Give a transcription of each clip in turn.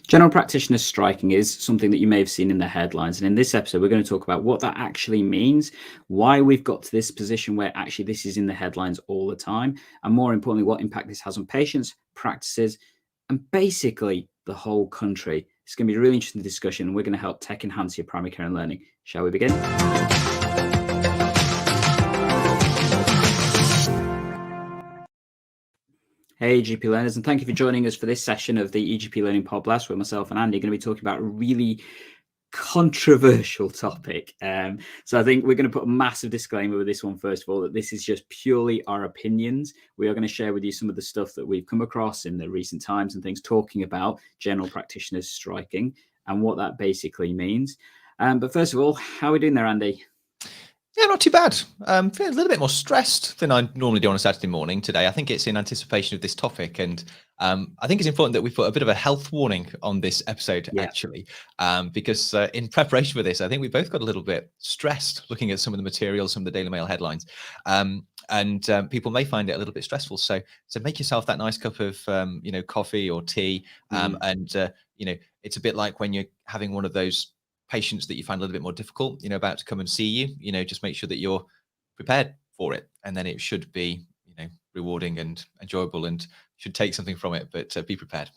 General practitioners striking is something that you may have seen in the headlines. And in this episode, we're going to talk about what that actually means, why we've got to this position where actually this is in the headlines all the time, and more importantly, what impact this has on patients, practices, and basically the whole country. It's going to be a really interesting discussion, and we're going to help tech enhance your primary care and learning. Shall we begin? Hey, GP learners, and thank you for joining us for this session of the EGP Learning Podcast, where myself and Andy are going to be talking about a really controversial topic. So I think we're going to put a massive disclaimer with this one, first of all, that this is just purely our opinions. We are going to share with you some of the stuff that we've come across in the recent times and things talking about general practitioners striking and what that basically means. But first of all, how are we doing there, Andy? Yeah, not too bad. Feeling a little bit more stressed than I normally do on a Saturday morning today. I think it's in anticipation of this topic, and I think it's important that we put a bit of a health warning on this episode, actually, because in preparation for this, I think we both got a little bit stressed looking at some of the materials, some of the Daily Mail headlines, and people may find it a little bit stressful. So make yourself that nice cup of coffee or tea, and it's a bit like when you're having one of those patients that you find a little bit more difficult, about to come and see you, just make sure that you're prepared for it, and then it should be, rewarding and enjoyable, and should take something from it, but be prepared.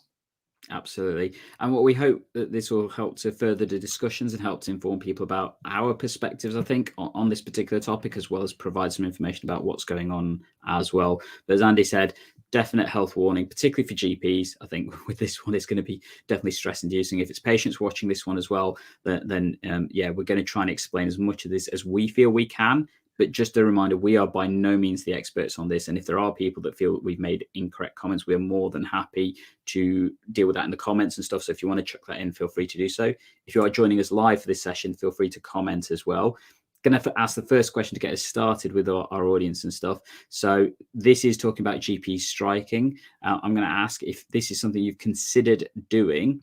Absolutely. And what we hope that this will help to further the discussions and help to inform people about our perspectives, I think, on this particular topic, as well as provide some information about what's going on as well. But as Andy said, definite health warning, particularly for GPs. I think with this one, it's going to be definitely stress inducing. If it's patients watching this one as well, then we're going to try and explain as much of this as we feel we can. But just a reminder, we are by no means the experts on this. And if there are people that feel that we've made incorrect comments, we are more than happy to deal with that in the comments and stuff. So if you want to chuck that in, feel free to do so. If you are joining us live for this session, feel free to comment as well. Going to ask the first question to get us started with our audience and stuff. So this is talking about GP striking. I'm going to ask if this is something you've considered doing.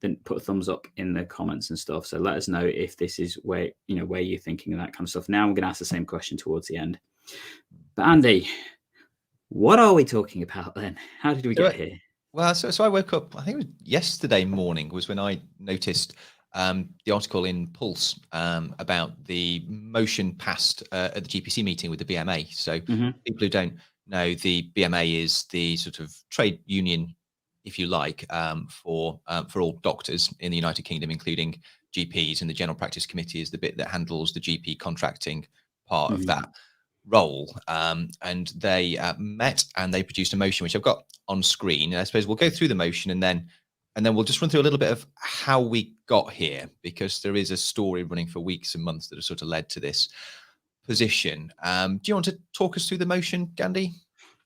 Then put a thumbs up in the comments and stuff. So let us know if this is where you're thinking of that kind of stuff. Now I'm going to ask the same question towards the end. But Andy, what are we talking about then? How did we get here? Well, so I woke up, I think it was yesterday morning was when I noticed the article in Pulse about the motion passed at the GPC meeting with the BMA. So people who don't know, the BMA is the sort of trade union, if you like, for all doctors in the United Kingdom, including GPs, and the General Practice Committee is the bit that handles the GP contracting part of that role. And they met and they produced a motion, which I've got on screen. And I suppose we'll go through the motion and then we'll just run through a little bit of how we got here, because there is a story running for weeks and months that has sort of led to this position. Do you want to talk us through the motion, Gandhi?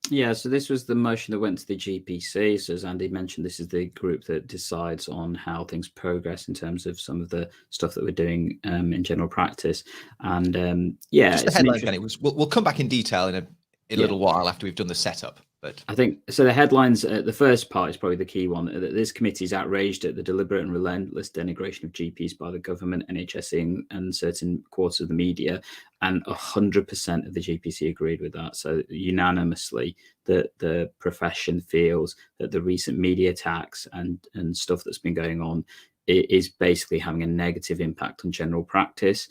Yeah, so this was the motion that went to the GPC. So as Andy mentioned, this is the group that decides on how things progress in terms of some of the stuff that we're doing in general practice. And just the headline, Kenny. We'll come back in detail in a little while after we've done the setup. But I think so. The headlines, the first part is probably the key one. This committee is outraged at the deliberate and relentless denigration of GPs by the government, NHSEI, and certain quarters of the media. And 100% of the GPC agreed with that. So unanimously, the profession feels that the recent media attacks and stuff that's been going on is basically having a negative impact on general practice,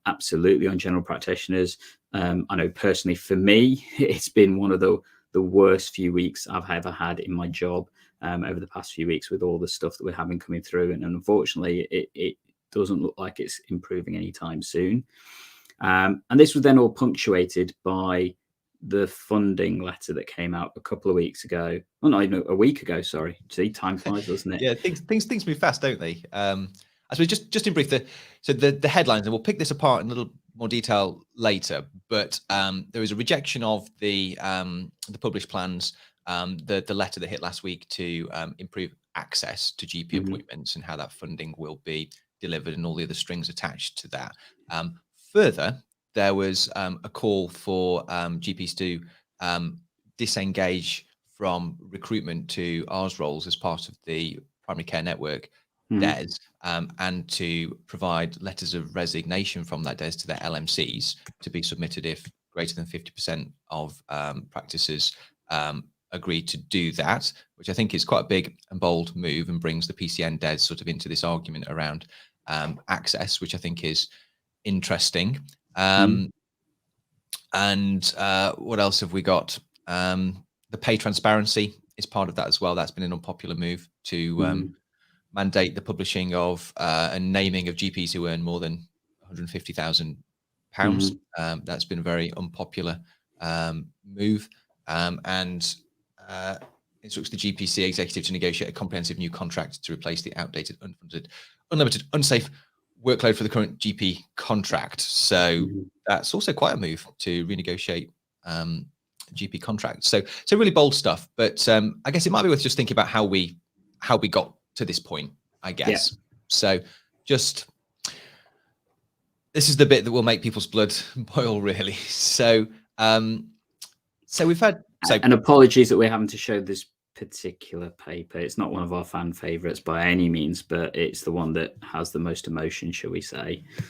absolutely on general practitioners. I know personally, for me, it's been one of the worst few weeks I've ever had in my job over the past few weeks, with all the stuff that we're having coming through. And unfortunately, it doesn't look like it's improving anytime soon. And this was then all punctuated by the funding letter that came out a couple of weeks ago. Well, not even a week ago, sorry. See, time flies, doesn't it? Yeah, things move fast, don't they? I suppose just in brief, the headlines, and we'll pick this apart in a little more detail later, but there is a rejection of the published plans, the letter that hit last week to improve access to GP appointments and how that funding will be delivered and all the other strings attached to that. Further, there was a call for GPs to disengage from recruitment to ARRS roles as part of the primary care network DES, and to provide letters of resignation from that DES to their LMCs to be submitted if greater than 50% of practices agreed to do that, which I think is quite a big and bold move and brings the PCN DES sort of into this argument around access, which I think is interesting. And what else have we got? The pay transparency is part of that as well. That's been an unpopular move to mandate the publishing of and naming of GPs who earn more than £150,000. That's been a very unpopular move, and instructs the GPC executive to negotiate a comprehensive new contract to replace the outdated, unfunded, unlimited, unsafe workload for the current GP contract. So that's also quite a move to renegotiate GP contracts. So really bold stuff. But I guess it might be worth just thinking about how we got to this point, I guess. Yeah. So just this is the bit that will make people's blood boil, really. So we've had and apologies that we're having to show this particular paper. It's not one of our fan favorites by any means, but it's the one that has the most emotion, shall we say. So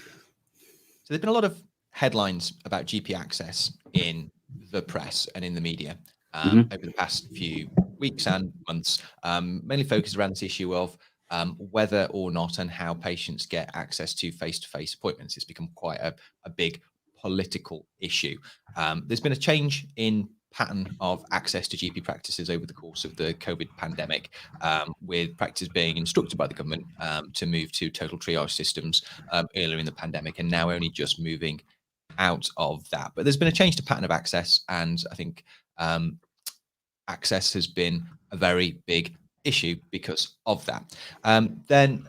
there's been a lot of headlines about GP access in the press and in the media over the past few weeks and months, mainly focused around this issue of whether or not and how patients get access to face-to-face appointments. It's become quite a big political issue. There's been a change in pattern of access to GP practices over the course of the COVID pandemic, with practices being instructed by the government to move to total triage systems earlier in the pandemic, and now only just moving out of that. But there's been a change to pattern of access, and I think access has been a very big issue because of that. Then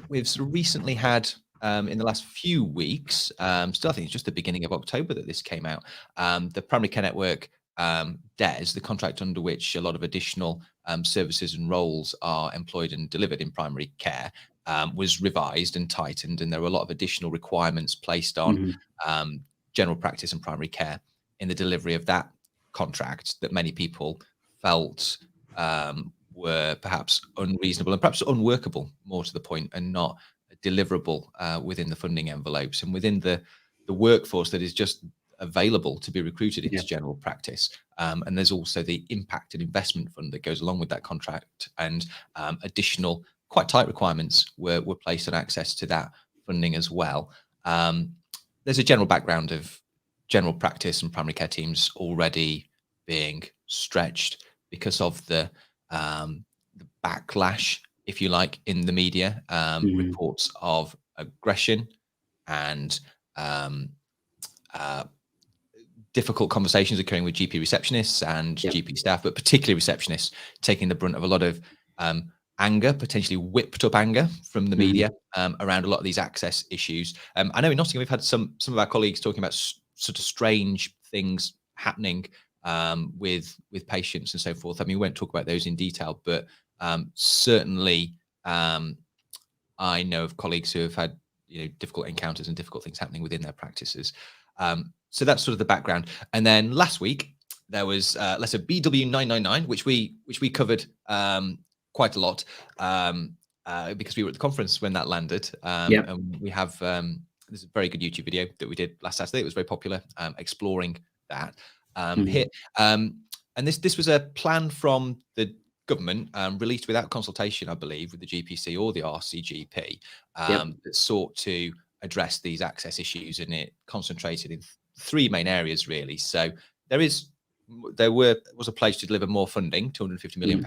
we've sort of recently had in the last few weeks, still I think it's just the beginning of October that this came out, the Primary Care Network DES, the contract under which a lot of additional services and roles are employed and delivered in primary care, was revised and tightened, and there were a lot of additional requirements placed on general practice and primary care in the delivery of that contract that many people felt were perhaps unreasonable and perhaps unworkable, more to the point, and not deliverable within the funding envelopes and within the workforce that is just available to be recruited into general practice. And there's also the impact and investment fund that goes along with that contract, and additional quite tight requirements were placed on access to that funding as well. There's a general background of general practice and primary care teams already being stretched because of the backlash, if you like, in the media, reports of aggression and difficult conversations occurring with GP receptionists and GP staff, but particularly receptionists taking the brunt of a lot of anger, potentially whipped up anger from the media around a lot of these access issues. I know in Nottingham we've had some of our colleagues talking about sort of strange things happening with patients and so forth. I mean, we won't talk about those in detail, but certainly I know of colleagues who have had difficult encounters and difficult things happening within their practices. So that's sort of the background. And then last week there was letter BW999, which we covered quite a lot because we were at the conference when that landed. And we have there's a very good YouTube video that we did last Saturday. It was very popular, exploring that here. And this was a plan from the government, released without consultation, I believe, with the GPC or the RCGP, that sought to address these access issues, and it concentrated in three main areas, really. So there was a pledge to deliver more funding, £250 million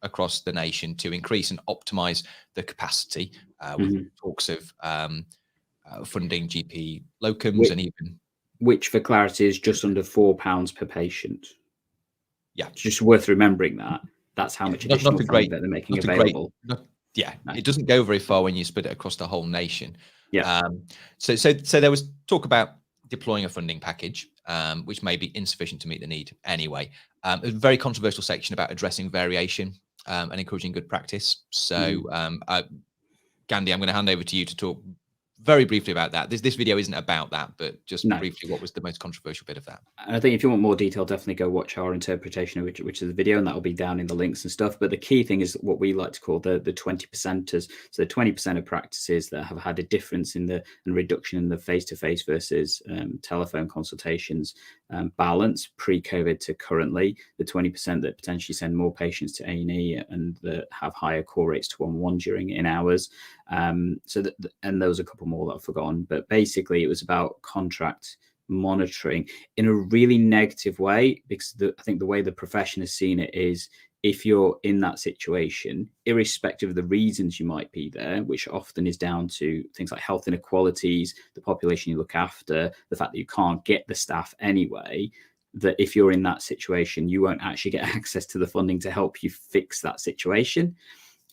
across the nation, to increase and optimize the capacity, with talks of funding GP locums, and even, which for clarity is just under £4 per patient. Yeah, it's just worth remembering that. That's how much additional funding that they're making available. It doesn't go very far when you split it across the whole nation. So there was talk about deploying a funding package, which may be insufficient to meet the need anyway. A very controversial section about addressing variation and encouraging good practice. So, Gandhi, I'm going to hand over to you to talk very briefly about that. This video isn't about that, but just No. briefly, what was the most controversial bit of that? And I think if you want more detail, definitely go watch our interpretation of which is the video, and that will be down in the links and stuff. But the key thing is what we like to call the 20%ers. So the 20% of practices that have had a difference in the and reduction in the face-to-face versus telephone consultations balance pre-COVID to currently, the 20% that potentially send more patients to A&E and that have higher call rates to 111 during in hours. So that, and there was a couple more that I've forgotten, but basically it was about contract monitoring in a really negative way, because I think the way the profession has seen it is, if you're in that situation, irrespective of the reasons you might be there, which often is down to things like health inequalities, the population you look after, the fact that you can't get the staff anyway, that if you're in that situation, you won't actually get access to the funding to help you fix that situation.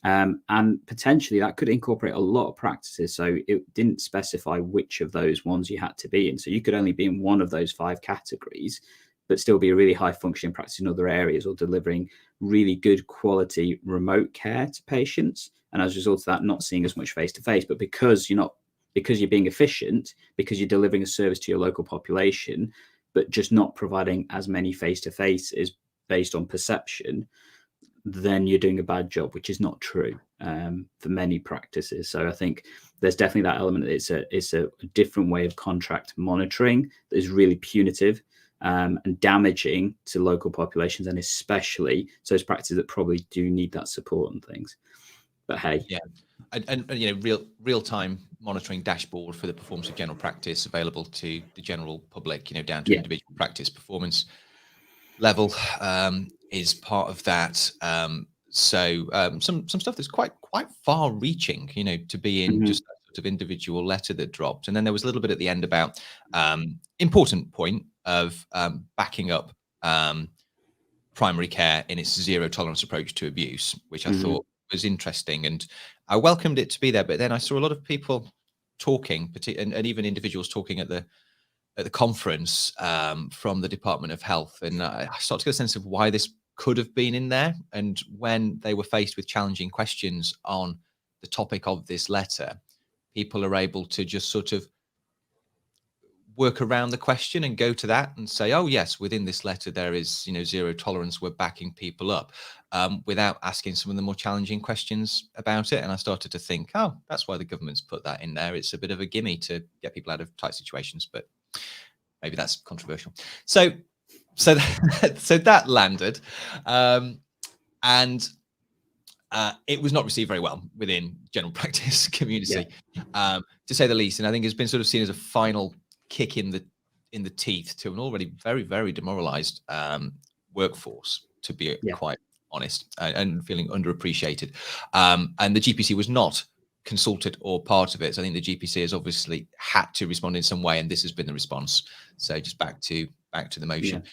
And potentially that could incorporate a lot of practices. So it didn't specify which of those ones you had to be in. So you could only be in one of those 5 categories, but still be a really high functioning practice in other areas, or delivering really good quality remote care to patients. And as a result of that, not seeing as much face to face, but because you're being efficient, because you're delivering a service to your local population, but just not providing as many face to face is based on perception, then you're doing a bad job, which is not true for many practices. So I think there's definitely that element that it's a different way of contract monitoring that is really punitive and damaging to local populations, and especially those practices that probably do need that support and things. But hey, yeah, and you know, real time monitoring dashboard for the performance of general practice available to the general public, you know, down to individual practice performance level is part of that. So some stuff that's quite far reaching, you know, to be in just that sort of individual letter that dropped. And then there was a little bit at the end about important point of backing up primary care in its zero tolerance approach to abuse, which I thought was interesting, and I welcomed it to be there. But then I saw a lot of people talking, and even individuals talking at the conference from the Department of Health, and I started to get a sense of why this could have been in there. And when they were faced with challenging questions on the topic of this letter, people are able to just sort of work around the question and go to that and say, oh yes, within this letter there is, you know, zero tolerance, we're backing people up, without asking some of the more challenging questions about it. And I started to think, oh, that's why the government's put that in there. It's a bit of a gimme to get people out of tight situations, but maybe that's controversial. So that landed, and it was not received very well within general practice community, to say the least. And I think it's been sort of seen as a final kick in the teeth to an already very, very demoralized workforce, to be quite honest, and feeling underappreciated. And the GPC was not consulted or part of it. So I think the GPC has obviously had to respond in some way, and this has been the response. So just back to the motion.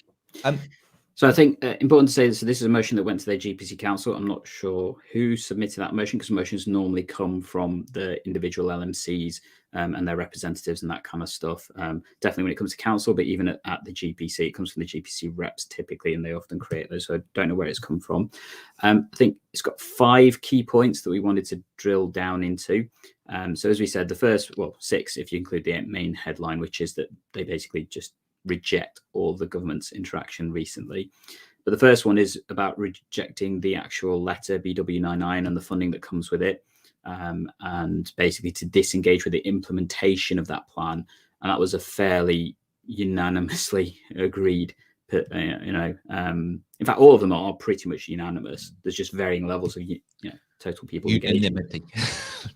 So I think important to say this is a motion that went to their GPC council. I'm not sure who submitted that motion, because motions normally come from the individual LMCs and their representatives and that kind of stuff. Definitely when it comes to council, but even at the GPC, it comes from the GPC reps typically, and they often create those. So I don't know where it's come from. I think it's got 5 key points that we wanted to drill down into. So as we said, the first, 6, if you include the main headline, which is that they basically just reject all the government's interaction recently. But the first one is about rejecting the actual letter BW99 and the funding that comes with it, and basically to disengage with the implementation of that plan. And that was a fairly unanimously agreed, in fact, all of them are pretty much unanimous. There's just varying levels of total people engagement.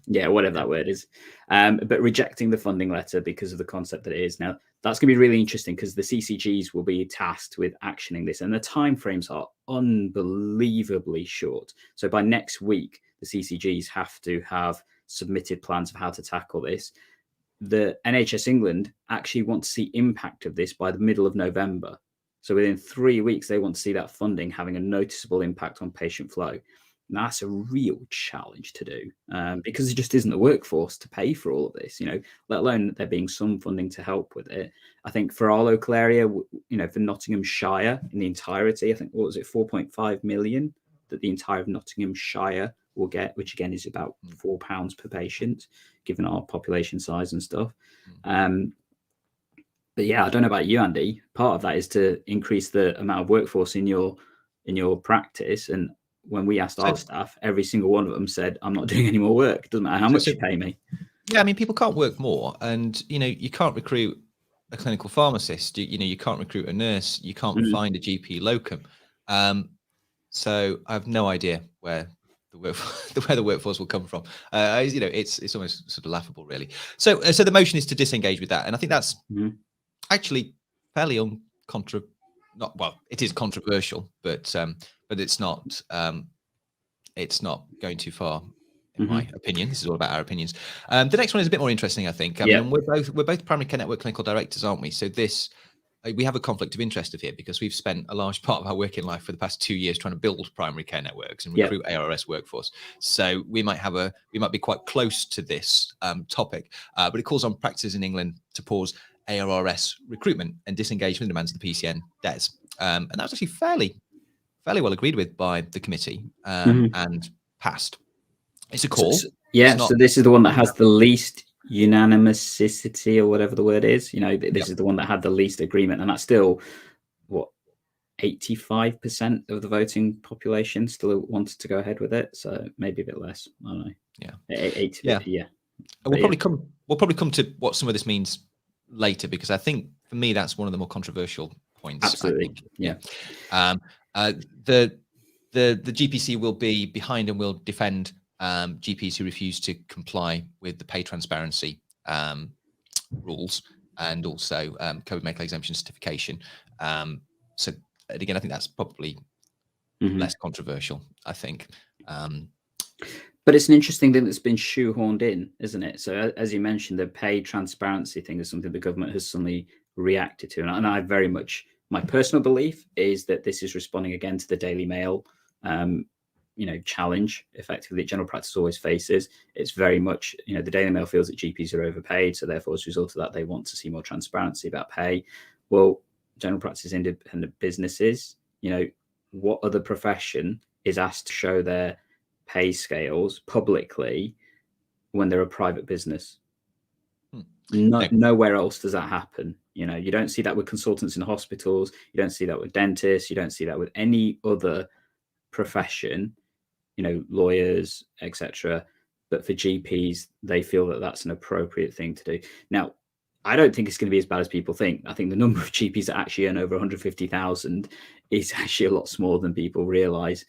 Yeah, whatever that word is. But rejecting the funding letter because of the concept that it is. Now, that's going to be really interesting, because the CCGs will be tasked with actioning this, and the timeframes are unbelievably short. So by next week, the CCGs have to have submitted plans of how to tackle this. The NHS England actually want to see impact of this by the middle of November. So within 3 weeks, they want to see that funding having a noticeable impact on patient flow. And that's a real challenge to do, because there just isn't the workforce to pay for all of this, let alone there being some funding to help with it. I think for our local area, for Nottinghamshire in the entirety, I think, 4.5 million that the entire of Nottinghamshire will get, which again is about £4 per patient, given our population size and stuff. But yeah, I don't know about you, Andy. Part of that is to increase the amount of workforce in your practice. And when we asked our staff, every single one of them said, "I'm not doing any more work. It doesn't matter how much you pay me." Yeah, I mean, people can't work more, and you can't recruit a clinical pharmacist. You can't recruit a nurse. You can't find a GP locum. So I have no idea where the workforce will come from. It's almost sort of laughable, really. So the motion is to disengage with that, and I think that's actually fairly it is controversial, but it's not going too far, in my opinion. This is all about our opinions. The next one is a bit more interesting, I think. I mean, we're both primary care network clinical directors, aren't we? So we have a conflict of interest here because we've spent a large part of our working life for the past 2 years trying to build primary care networks and recruit ARRS workforce. So we might be quite close to this topic, but it calls on practices in England to pause ARRS recruitment and disengage from the demands of the PCN DES. And that was actually fairly well agreed with by the committee and passed. It's a call. So this is the one that has the least unanimousity, or whatever the word is. This is the one that had the least agreement, and that's still 85% of the voting population still wanted to go ahead with it. So maybe a bit less. I don't know. Yeah, 80. Yeah. We'll probably come to what some of this means later, because I think for me that's one of the more controversial points. Absolutely. The GPC will be behind and will defend GPs who refuse to comply with the pay transparency rules, and also COVID medical exemption certification. So again, I think that's probably less controversial, I think. But it's an interesting thing that's been shoehorned in, isn't it? So as you mentioned, the pay transparency thing is something the government has suddenly reacted to. And I very much, my personal belief is that this is responding again to the Daily Mail challenge, effectively, that general practice always faces. It's very much, the Daily Mail feels that GPs are overpaid, so therefore as a result of that they want to see more transparency about pay. Well, general practice independent businesses, what other profession is asked to show their pay scales publicly when they're a private business? Nowhere else does that happen. You don't see that with consultants in hospitals, you don't see that with dentists, you don't see that with any other profession, lawyers, etc. But for GPs, they feel that that's an appropriate thing to do. Now, I don't think it's going to be as bad as people think. I think the number of GPs that actually earn over 150,000 is actually a lot smaller than people realize,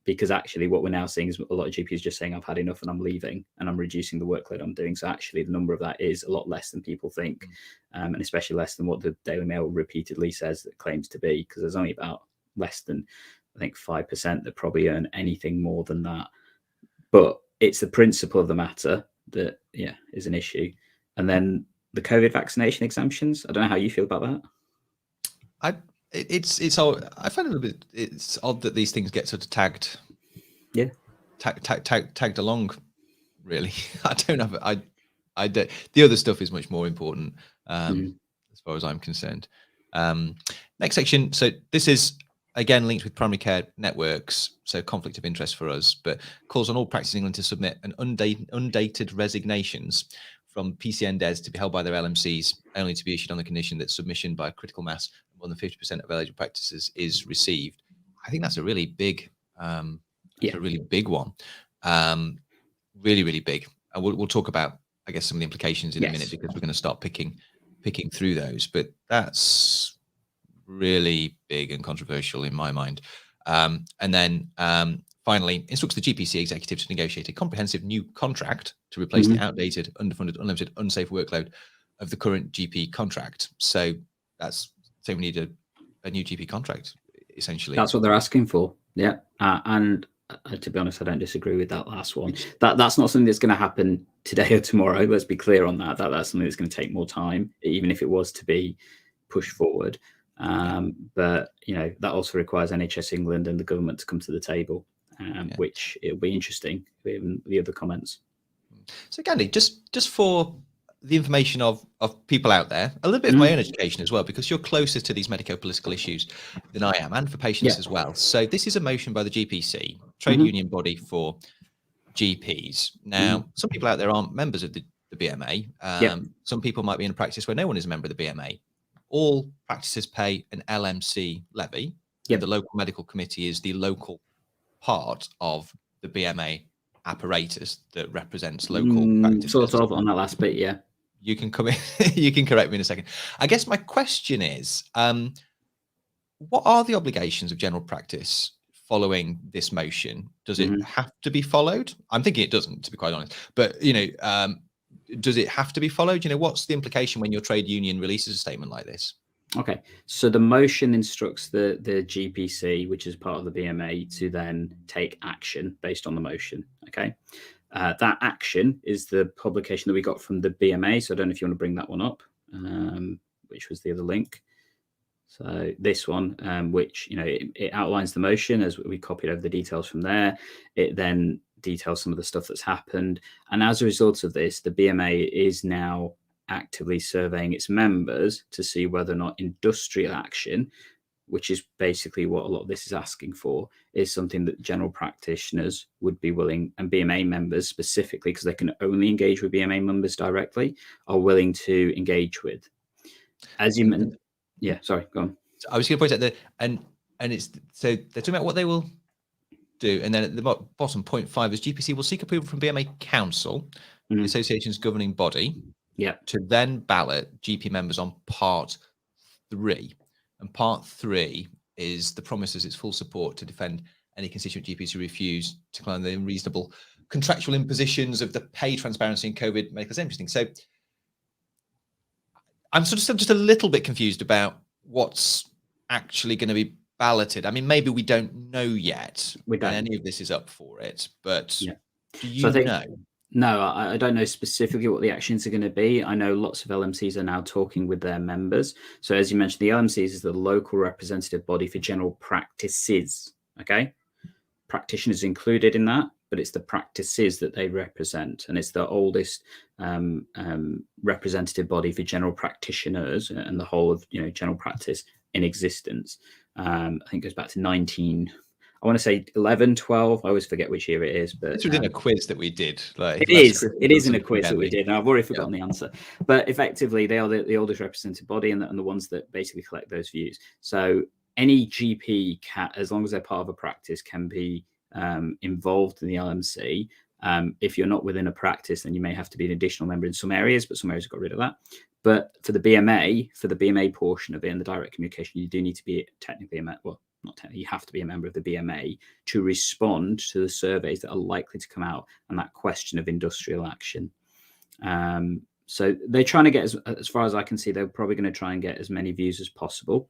because actually what we're now seeing is a lot of GPs just saying, I've had enough and I'm leaving, and I'm reducing the workload I'm doing. So actually the number of that is a lot less than people think, and especially less than what the Daily Mail repeatedly says that claims to be, because there's only about less than, I think, 5% that probably earn anything more than that. But it's the principle of the matter that is an issue. And then the COVID vaccination exemptions, I don't know how you feel about that. I find it's odd that these things get sort of tagged along, really. I don't have the other stuff is much more important, as far as I'm concerned. Next section, so this is again linked with primary care networks, so conflict of interest for us, but calls on all practices in England to submit an undated resignations from PCN DES to be held by their LMCs, only to be issued on the condition that submission by critical mass more than 50% of eligible practices is received. I think that's a really big, a really big one, really, really big. And we'll talk about, I guess, some of the implications in a minute, because we're going to start picking through those. But that's really big and controversial in my mind. And then finally, instructs the GPC executive to negotiate a comprehensive new contract to replace the outdated, underfunded, unlimited, unsafe workload of the current GP contract. So that's we need a new GP contract, essentially. That's what they're asking for. Yeah. And to be honest, I don't disagree with that last one. That's not something that's going to happen today or tomorrow. Let's be clear on that. That's something that's going to take more time, even if it was to be pushed forward. But that also requires NHS England and the government to come to the table, which it'll be interesting with the other comments. So Gandhi, just for the information of people out there, a little bit of my own education as well, because you're closer to these medico-political issues than I am, and for patients as well. So this is a motion by the GPC, trade union body for GPs. Now, some people out there aren't members of the BMA. Some people might be in a practice where no one is a member of the BMA. All practices pay an LMC levy. And the local medical committee is the local part of the BMA apparatus that represents local practices. Sort of on that last bit, yeah. You can come in, you can correct me in a second. I guess my question is, what are the obligations of general practice following this motion? Does it have to be followed? I'm thinking it doesn't, to be quite honest. But, you know, does it have to be followed? You know, what's the implication when your trade union releases a statement like this? Okay, so the motion instructs the GPC, which is part of the BMA, to then take action based on the motion. Okay, that action is the publication that we got from the BMA. So I don't know if you want to bring that one up, which was the other link. So this one, which, you know, it outlines the motion as we copied over the details from there. It then details some of the stuff that's happened. And as a result of this, the BMA is now actively surveying its members to see whether or not industrial action, which is basically what a lot of this is asking for, is something that general practitioners would be willing, and BMA members specifically, because they can only engage with BMA members directly, are willing to engage with. As you mentioned, yeah, sorry, go on. I was going to point out that, and it's, so they're talking about what they will do, and then at the bottom, point 5 is GPC will seek approval from BMA Council, the association's governing body, to then ballot GP members on part 3. And part 3 is the promises its full support to defend any constituent GPs who refuse to decline the unreasonable contractual impositions of the pay transparency and COVID medical exemption. So I'm sort of still just a little bit confused about what's actually going to be balloted. I mean, maybe we don't know yet when any of this is up for it, but do you know? No, I don't know specifically what the actions are going to be. I know lots of LMCs are now talking with their members. So as you mentioned, the LMCs is the local representative body for general practices. Okay, practitioners included in that, but it's the practices that they represent, and it's the oldest representative body for general practitioners and the whole of, you know, general practice in existence. I think it goes back to 11, 12. I always forget which year it is, but it's within a quiz that we did. Like, it is in a quiz that we did, and I've already forgotten the answer. But effectively, they are the oldest representative body and the ones that basically collect those views. So any GP as long as they're part of a practice, can be involved in the LMC. If you're not within a practice, then you may have to be an additional member in some areas, but some areas have got rid of that. But for the BMA portion of it and the direct communication, you do need to be technically not technically, you have to be a member of the BMA to respond to the surveys that are likely to come out and that question of industrial action. So they're trying to get, as far as I can see, they're probably going to try and get as many views as possible,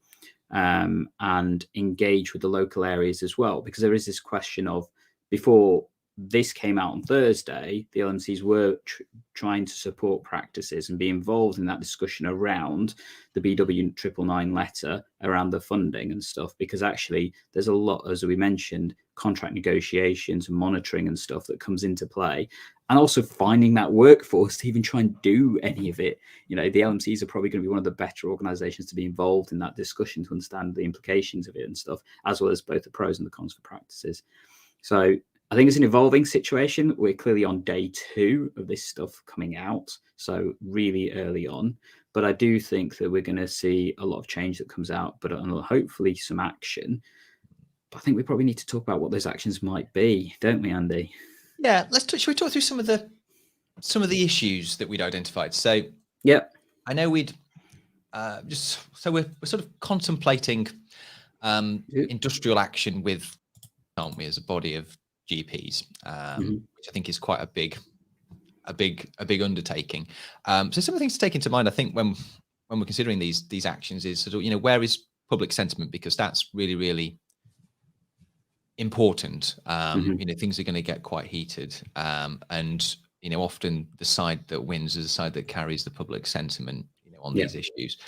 and engage with the local areas as well, because there is this question of, before this came out on Thursday, the LMCs were trying to support practices and be involved in that discussion around the BW 999 letter around the funding and stuff, because actually there's a lot, as we mentioned, contract negotiations and monitoring and stuff that comes into play, and also finding that workforce to even try and do any of it. You know, the LMCs are probably going to be one of the better organizations to be involved in that discussion to understand the implications of it and stuff, as well as both the pros and the cons for practices. So I think it's an evolving situation. We're clearly on day 2 of this stuff coming out, so really early on. But I do think that we're going to see a lot of change that comes out, but hopefully some action. But I think we probably need to talk about what those actions might be, don't we, Andy? Yeah, should we talk through some of the issues that we'd identified? So I know we'd we're sort of contemplating industrial action with, aren't we, as a body of GPs, which I think is quite a big undertaking. So some of the things to take into mind, I think, when we're considering these actions is sort of, you know, where is public sentiment, because that's really, really important. You know, things are going to get quite heated, and you know, often the side that wins is the side that carries the public sentiment, you know, on these issues.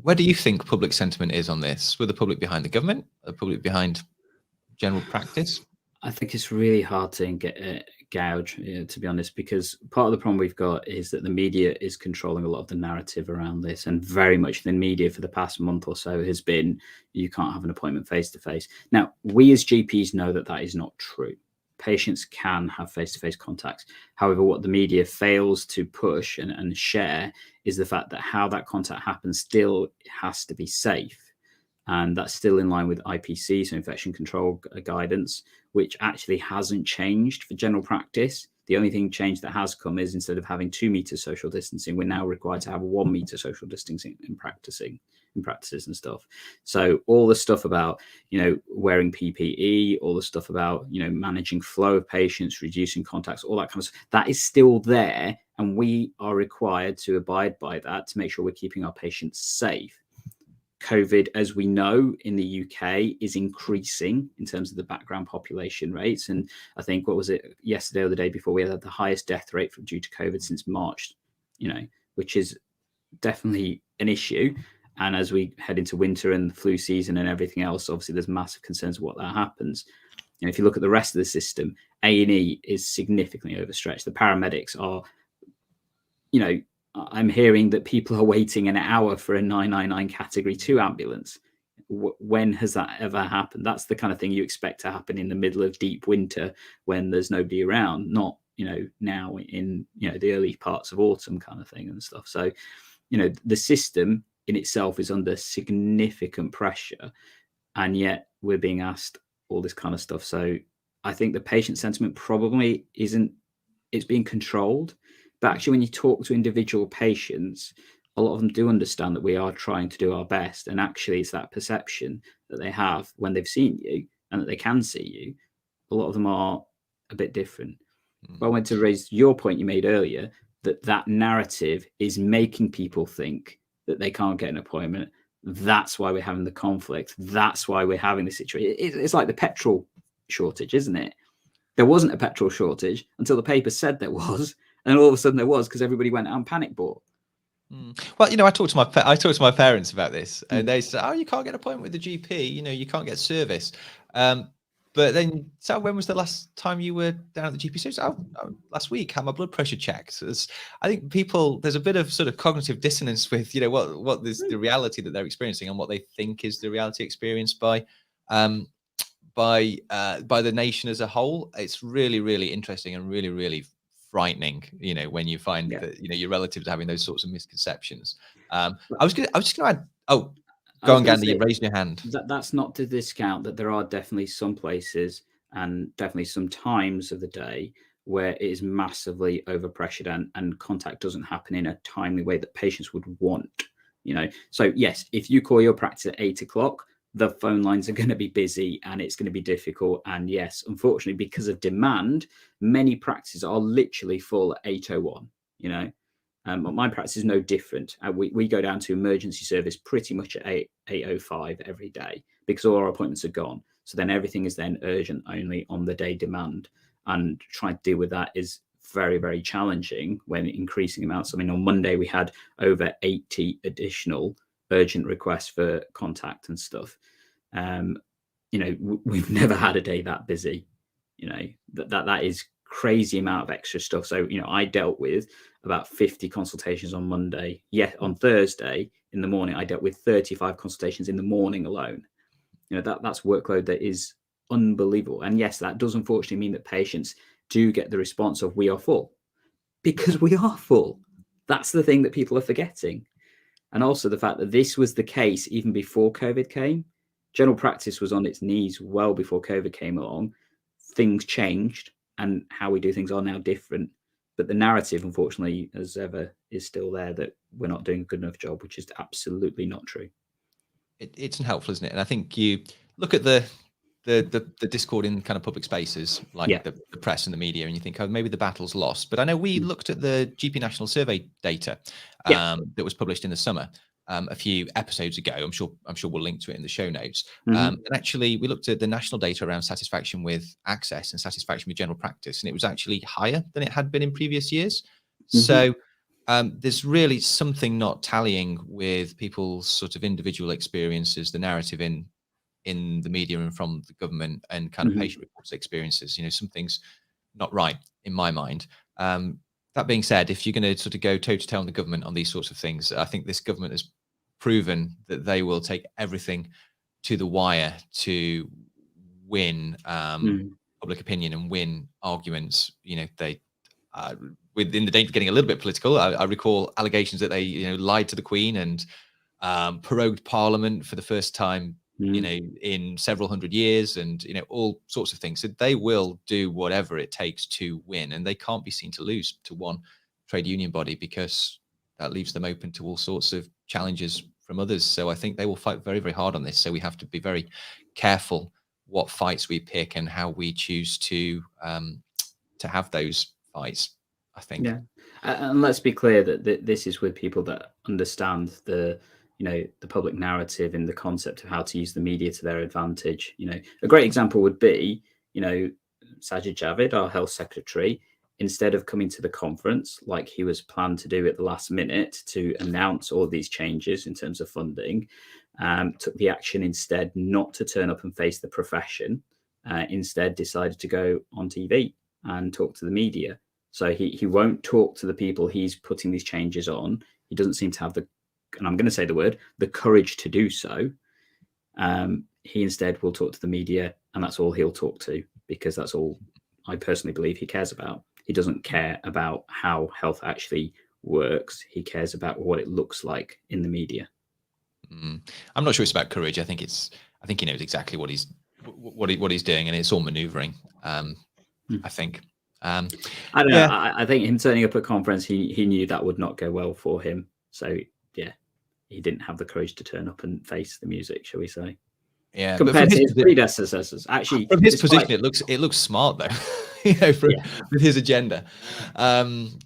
Where do you think public sentiment is on this? Were the public behind the government? Are the public behind general practice? I think it's really hard to gauge, to be honest, because part of the problem we've got is that the media is controlling a lot of the narrative around this, and very much the media for the past month or so has been, you can't have an appointment face to face. Now, we as GPs know that that is not true. patients can have face-to-face contacts. However, what the media fails to push and share is the fact that how that contact happens still has to be safe. And that's still in line with IPC, so infection control guidance, which actually hasn't changed for general practice. The only thing changed that has come is instead of having 2 meters social distancing, we're now required to have 1 meter social distancing in practices and stuff. So all the stuff about, wearing PPE, all the stuff about, managing flow of patients, reducing contacts, all that kind of stuff, that is still there. And we are required to abide by that to make sure we're keeping our patients safe. COVID, as we know, in the UK is increasing in terms of the background population rates. And I think, what was it, yesterday or the day before, we had the highest death rate due to COVID since March, which is definitely an issue. And as we head into winter and the flu season and everything else, obviously there's massive concerns of what that happens. If you look at the rest of the system, A&E is significantly overstretched. The paramedics are, I'm hearing that people are waiting an hour for a 999 category 2 ambulance. When has that ever happened? That's the kind of thing you expect to happen in the middle of deep winter when there's nobody around, not, now in, the early parts of autumn kind of thing and stuff. So, the system in itself is under significant pressure, and yet we're being asked all this kind of stuff. So I think the patient sentiment probably isn't, it's being controlled. But actually, when you talk to individual patients, a lot of them do understand that we are trying to do our best. And actually, it's that perception that they have when they've seen you and that they can see you. A lot of them are a bit different. But I wanted to raise your point you made earlier, that narrative is making people think that they can't get an appointment. That's why we're having the conflict. That's why we're having the situation. It's like the petrol shortage, isn't it? There wasn't a petrol shortage until the paper said there was. And all of a sudden there was, because everybody went out and panic bought. Well, I talked to my parents about this, and they said, "Oh, you can't get an appointment with the GP. You can't get service." But then, so when was the last time you were down at the GP? So, last week, had my blood pressure checked. I think there's a bit of sort of cognitive dissonance with what is the reality that they're experiencing and what they think is the reality experienced by the nation as a whole. It's really, really interesting and really, really frightening, when you find that your relatives are having those sorts of misconceptions. I was just gonna add. Oh, go on, Gandhi. You raised your hand. That's not to discount that there are definitely some places and definitely some times of the day where it is massively overpressured and contact doesn't happen in a timely way that patients would want. So yes, if you call your practice at 8 o'clock, the phone lines are going to be busy and it's going to be difficult. And yes, unfortunately, because of demand, many practices are literally full at 8:01, But my practice is no different. We go down to emergency service pretty much at 8:05 every day because all our appointments are gone. So then everything is then urgent only on the day demand. And trying to deal with that is very, very challenging when increasing amounts. I mean, on Monday, we had over 80 additional urgent requests for contact and stuff. We've never had a day that busy. That is crazy amount of extra stuff. So I dealt with about 50 consultations on Monday. On Thursday in the morning I dealt with 35 consultations in the morning alone. That's workload that is unbelievable. And yes, that does unfortunately mean that patients do get the response of "we are full," because we are full. That's the thing that people are forgetting. And also the fact that this was the case even before COVID came. General practice was on its knees well before COVID came along. Things changed and how we do things are now different. But the narrative, unfortunately, as ever, is still there that we're not doing a good enough job, which is absolutely not true. It's unhelpful, isn't it? And I think you look at the discord in kind of public spaces like the press and the media, and you think, oh, maybe the battle's lost. But I know we looked at the GP National Survey data that was published in the summer a few episodes ago. I'm sure we'll link to it in the show notes. And actually, we looked at the national data around satisfaction with access and satisfaction with general practice, and it was actually higher than it had been in previous years. So there's really something not tallying with people's sort of individual experiences, the narrative in the media and from the government, and kind of patient reports experiences. Something's not right in my mind. That being said, if you're going to sort of go toe to toe on the government on these sorts of things, I think this government has proven that they will take everything to the wire to win public opinion and win arguments. They within the danger of getting a little bit political. I recall allegations that they lied to the Queen and prorogued Parliament for the first time in several hundred years, and all sorts of things. So they will do whatever it takes to win, and they can't be seen to lose to one trade union body, because that leaves them open to all sorts of challenges from others. So I think they will fight very, very hard on this. So we have to be very careful what fights we pick and how we choose to have those fights, I think. Yeah, and let's be clear that this is with people that understand the public narrative and the concept of how to use the media to their advantage. A great example would be, Sajid Javid, our health secretary, instead of coming to the conference like he was planned to do at the last minute to announce all these changes in terms of funding, took the action instead not to turn up and face the profession. Instead decided to go on TV and talk to the media. So he won't talk to the people he's putting these changes on. He doesn't seem to have the courage to do so. He instead will talk to the media, and that's all he'll talk to, because that's all I personally believe he cares about. He doesn't care about how health actually works. He cares about what it looks like in the media. I'm not sure it's about courage. I think he knows exactly what he's doing, and it's all maneuvering. I think. I don't know. I think him turning up at a conference, he knew that would not go well for him. So yeah, he didn't have the courage to turn up and face the music, shall we say? Yeah, compared to his predecessors. Actually, from his position, it looks smart though. With his agenda.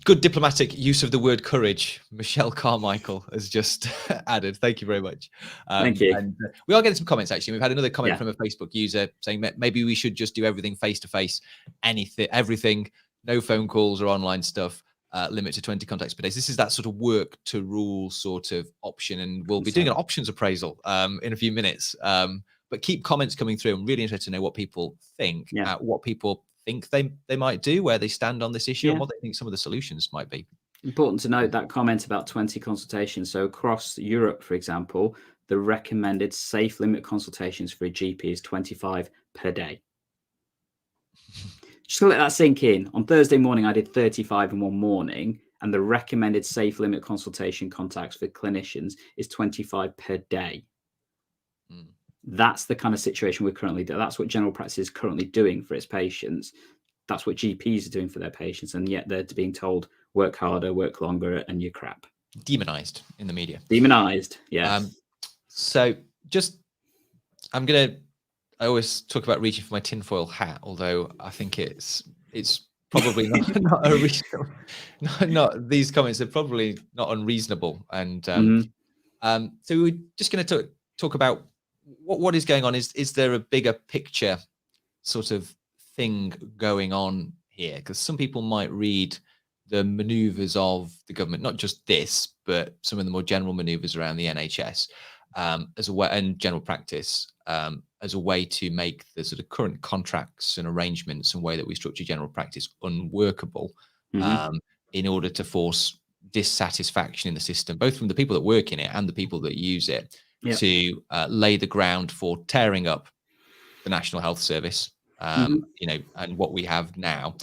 Good diplomatic use of the word courage. Michelle Carmichael has just added. Thank you very much. Thank you. And we are getting some comments, actually. We've had another comment from a Facebook user saying maybe we should just do everything face-to-face, everything, no phone calls or online stuff, limit to 20 contacts per day. This is that sort of work to rule sort of option, and we'll be doing an options appraisal in a few minutes. But keep comments coming through. I'm really interested to know what people think, what people think they might do, where they stand on this issue, and what they think some of the solutions might be. Important to note that comment about 20 consultations. So across Europe, for example, the recommended safe limit consultations for a GP is 25 per day. Just to let that sink in. On Thursday morning, I did 35 in one morning, and the recommended safe limit consultation contacts for clinicians is 25 per day. That's the kind of situation we're currently doing. That's what general practice is currently doing for its patients. That's what GPs are doing for their patients. And yet they're being told, work harder, work longer, and you're crap. Demonized in the media. Demonized, yes. So I always talk about reaching for my tinfoil hat, although I think it's probably not a reasonable, not these comments are probably not unreasonable. And so we're just going to talk about what is going on. Is there a bigger picture sort of thing going on here? Because some people might read the maneuvers of the government, not just this, but some of the more general maneuvers around the NHS as a way, and general practice as a way to make the sort of current contracts and arrangements and way that we structure general practice unworkable, in order to force dissatisfaction in the system, both from the people that work in it and the people that use it, to lay the ground for tearing up the National Health Service, and what we have now,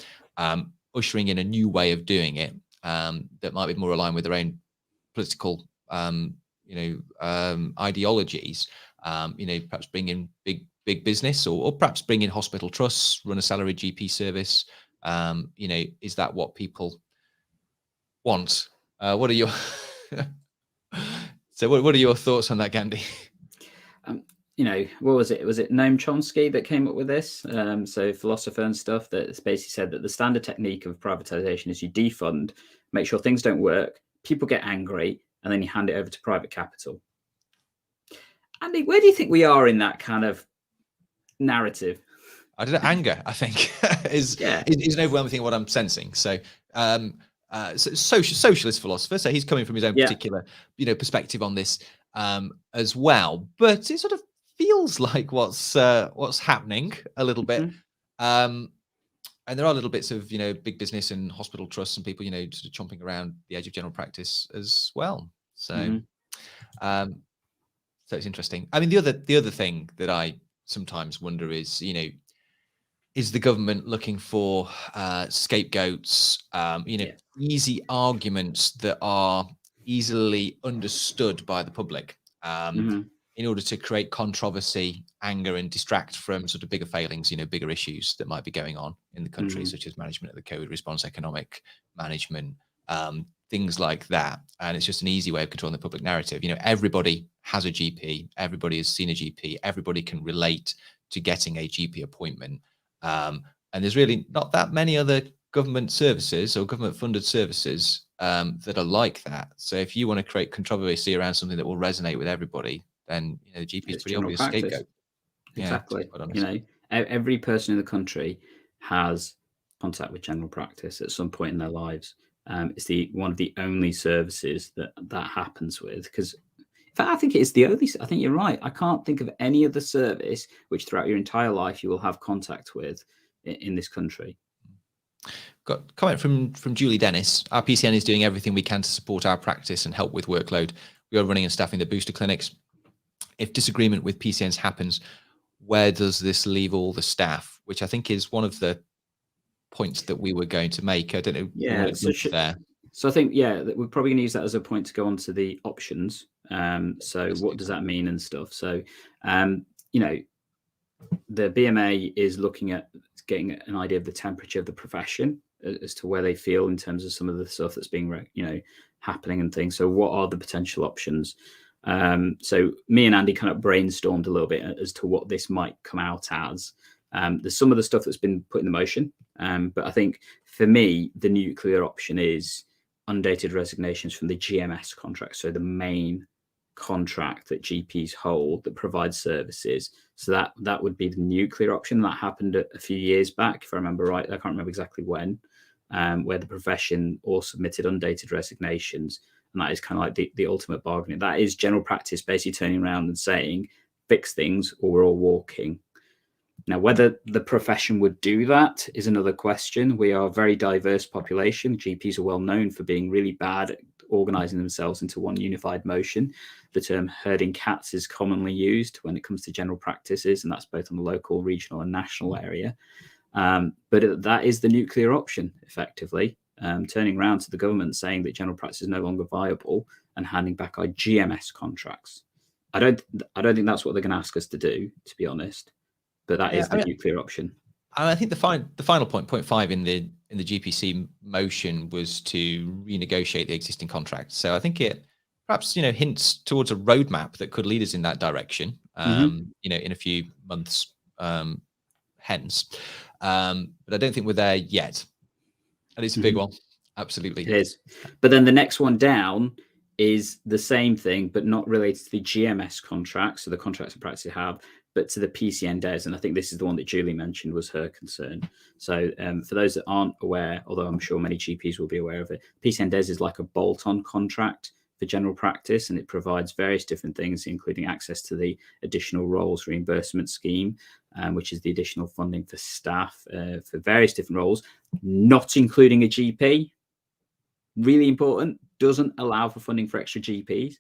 ushering in a new way of doing it that might be more aligned with their own political, ideologies. Perhaps bring in big business, or perhaps bring in hospital trusts, run a salaried GP service. Is that what people want? What are your what are your thoughts on that, Gandhi? What was it? Was it Noam Chomsky that came up with this? So philosopher and stuff, that basically said that the standard technique of privatization is you defund, make sure things don't work, people get angry, and then you hand it over to private capital. Andy, where do you think we are in that kind of narrative? I don't know, anger, I think, is an overwhelming thing of what I'm sensing. So socialist philosopher, so he's coming from his own particular perspective on this as well, but it sort of feels like what's happening a little bit, and there are little bits of big business and hospital trusts and people sort of chomping around the edge of general practice as well. So so it's interesting. I mean, the other thing that I sometimes wonder is is the government looking for scapegoats, easy arguments that are easily understood by the public, in order to create controversy, anger, and distract from sort of bigger failings, bigger issues that might be going on in the country, such as management of the COVID response, economic management, things like that. And it's just an easy way of controlling the public narrative. Everybody has a GP, everybody has seen a GP, everybody can relate to getting a GP appointment. And there's really not that many other government services or government funded services that are like that. So if you want to create controversy around something that will resonate with everybody, then the GP is pretty obvious scapegoat. Exactly. Every person in the country has contact with general practice at some point in their lives. It's one of the only services that happens with, because in fact, I think it is the only. I think you're right. I can't think of any other service which throughout your entire life you will have contact with in this country. Got a comment from Julie Dennis. Our PCN is doing everything we can to support our practice and help with workload. We are running and staffing the booster clinics. If disagreement with PCNs happens, where does this leave all the staff? Which I think is one of the points that we were going to make. I don't know. Yeah. So I think, we're probably going to use that as a point to go on to the options. So what does that mean and stuff? So, the BMA is looking at getting an idea of the temperature of the profession as to where they feel in terms of some of the stuff that's being, happening and things. So what are the potential options? So me and Andy kind of brainstormed a little bit as to what this might come out as. There's some of the stuff that's been put in the motion, but I think for me, the nuclear option is undated resignations from the GMS contract. So the main contract that GPs hold that provides services. So that would be the nuclear option. That happened a few years back, if I remember right. I can't remember exactly when, where the profession all submitted undated resignations. And that is kind of like the ultimate bargaining. That is general practice basically turning around and saying, fix things or we're all walking. Now, whether the profession would do that is another question. We are a very diverse population. GPs are well known for being really bad at organising themselves into one unified motion. The term herding cats is commonly used when it comes to general practices, and that's both on the local, regional and national area. But that is the nuclear option, effectively, turning around to the government saying that general practice is no longer viable and handing back our GMS contracts. I don't think that's what they're going to ask us to do, to be honest. But that is the nuclear option. I think the final point 5 in the GPC motion was to renegotiate the existing contract. So I think it perhaps hints towards a roadmap that could lead us in that direction. In a few months hence, but I don't think we're there yet. And it's a big one, absolutely. It is. But then the next one down is the same thing, but not related to the GMS contract. So the contracts of practice have, but to the PCN DES. And I think this is the one that Julie mentioned was her concern. So for those that aren't aware, although I'm sure many GPs will be aware of it, PCN DES is like a bolt-on contract for general practice, and it provides various different things, including access to the additional roles reimbursement scheme, which is the additional funding for staff for various different roles, not including a GP. Really important, doesn't allow for funding for extra GPs,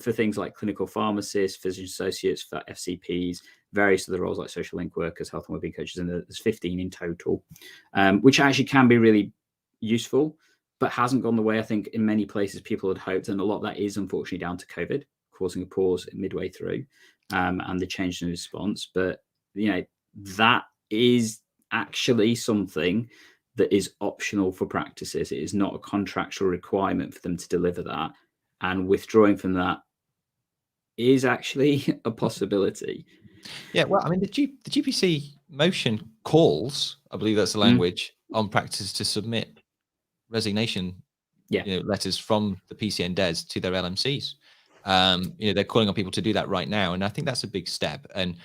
for things like clinical pharmacists, physician associates, for FCPs, various other roles like social link workers, health and wellbeing coaches, and there's 15 in total, which actually can be really useful, but hasn't gone the way I think in many places people had hoped. And a lot of that is unfortunately down to COVID causing a pause midway through, and the change in response. But that is actually something that is optional for practices. It is not a contractual requirement for them to deliver that, and withdrawing from that is actually a possibility. Yeah, well, I mean, the GPC motion calls, I believe that's the language, on practices to submit resignation letters from the PCN DES to their LMCs. They're calling on people to do that right now, and I think that's a big step. And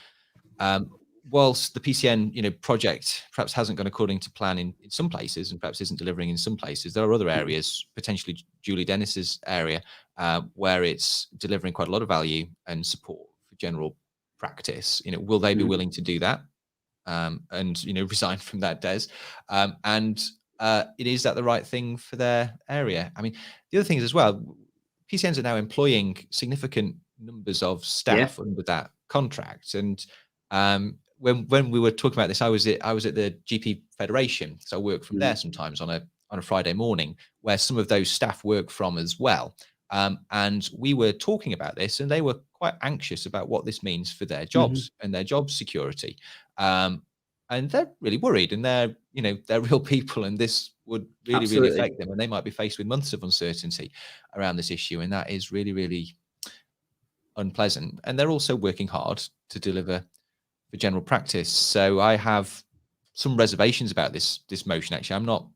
whilst the PCN project perhaps hasn't gone according to plan in some places, and perhaps isn't delivering in some places, there are other areas, potentially Julie Dennis's area, where it's delivering quite a lot of value and support for general practice. Will they be willing to do that and resign from that DES? Is that the right thing for their area? I mean, the other thing is as well, PCNs are now employing significant numbers of staff under that contract, and when we were talking about this, I was at the GP Federation, so I work from there sometimes on a Friday morning, where some of those staff work from as well. And we were talking about this, and they were quite anxious about what this means for their jobs and their job security. And they're really worried, and they're real people, and this would really affect them, and they might be faced with months of uncertainty around this issue, and that is really unpleasant. And they're also working hard to deliver for general practice. So I have some reservations about this motion. Actually, I'm not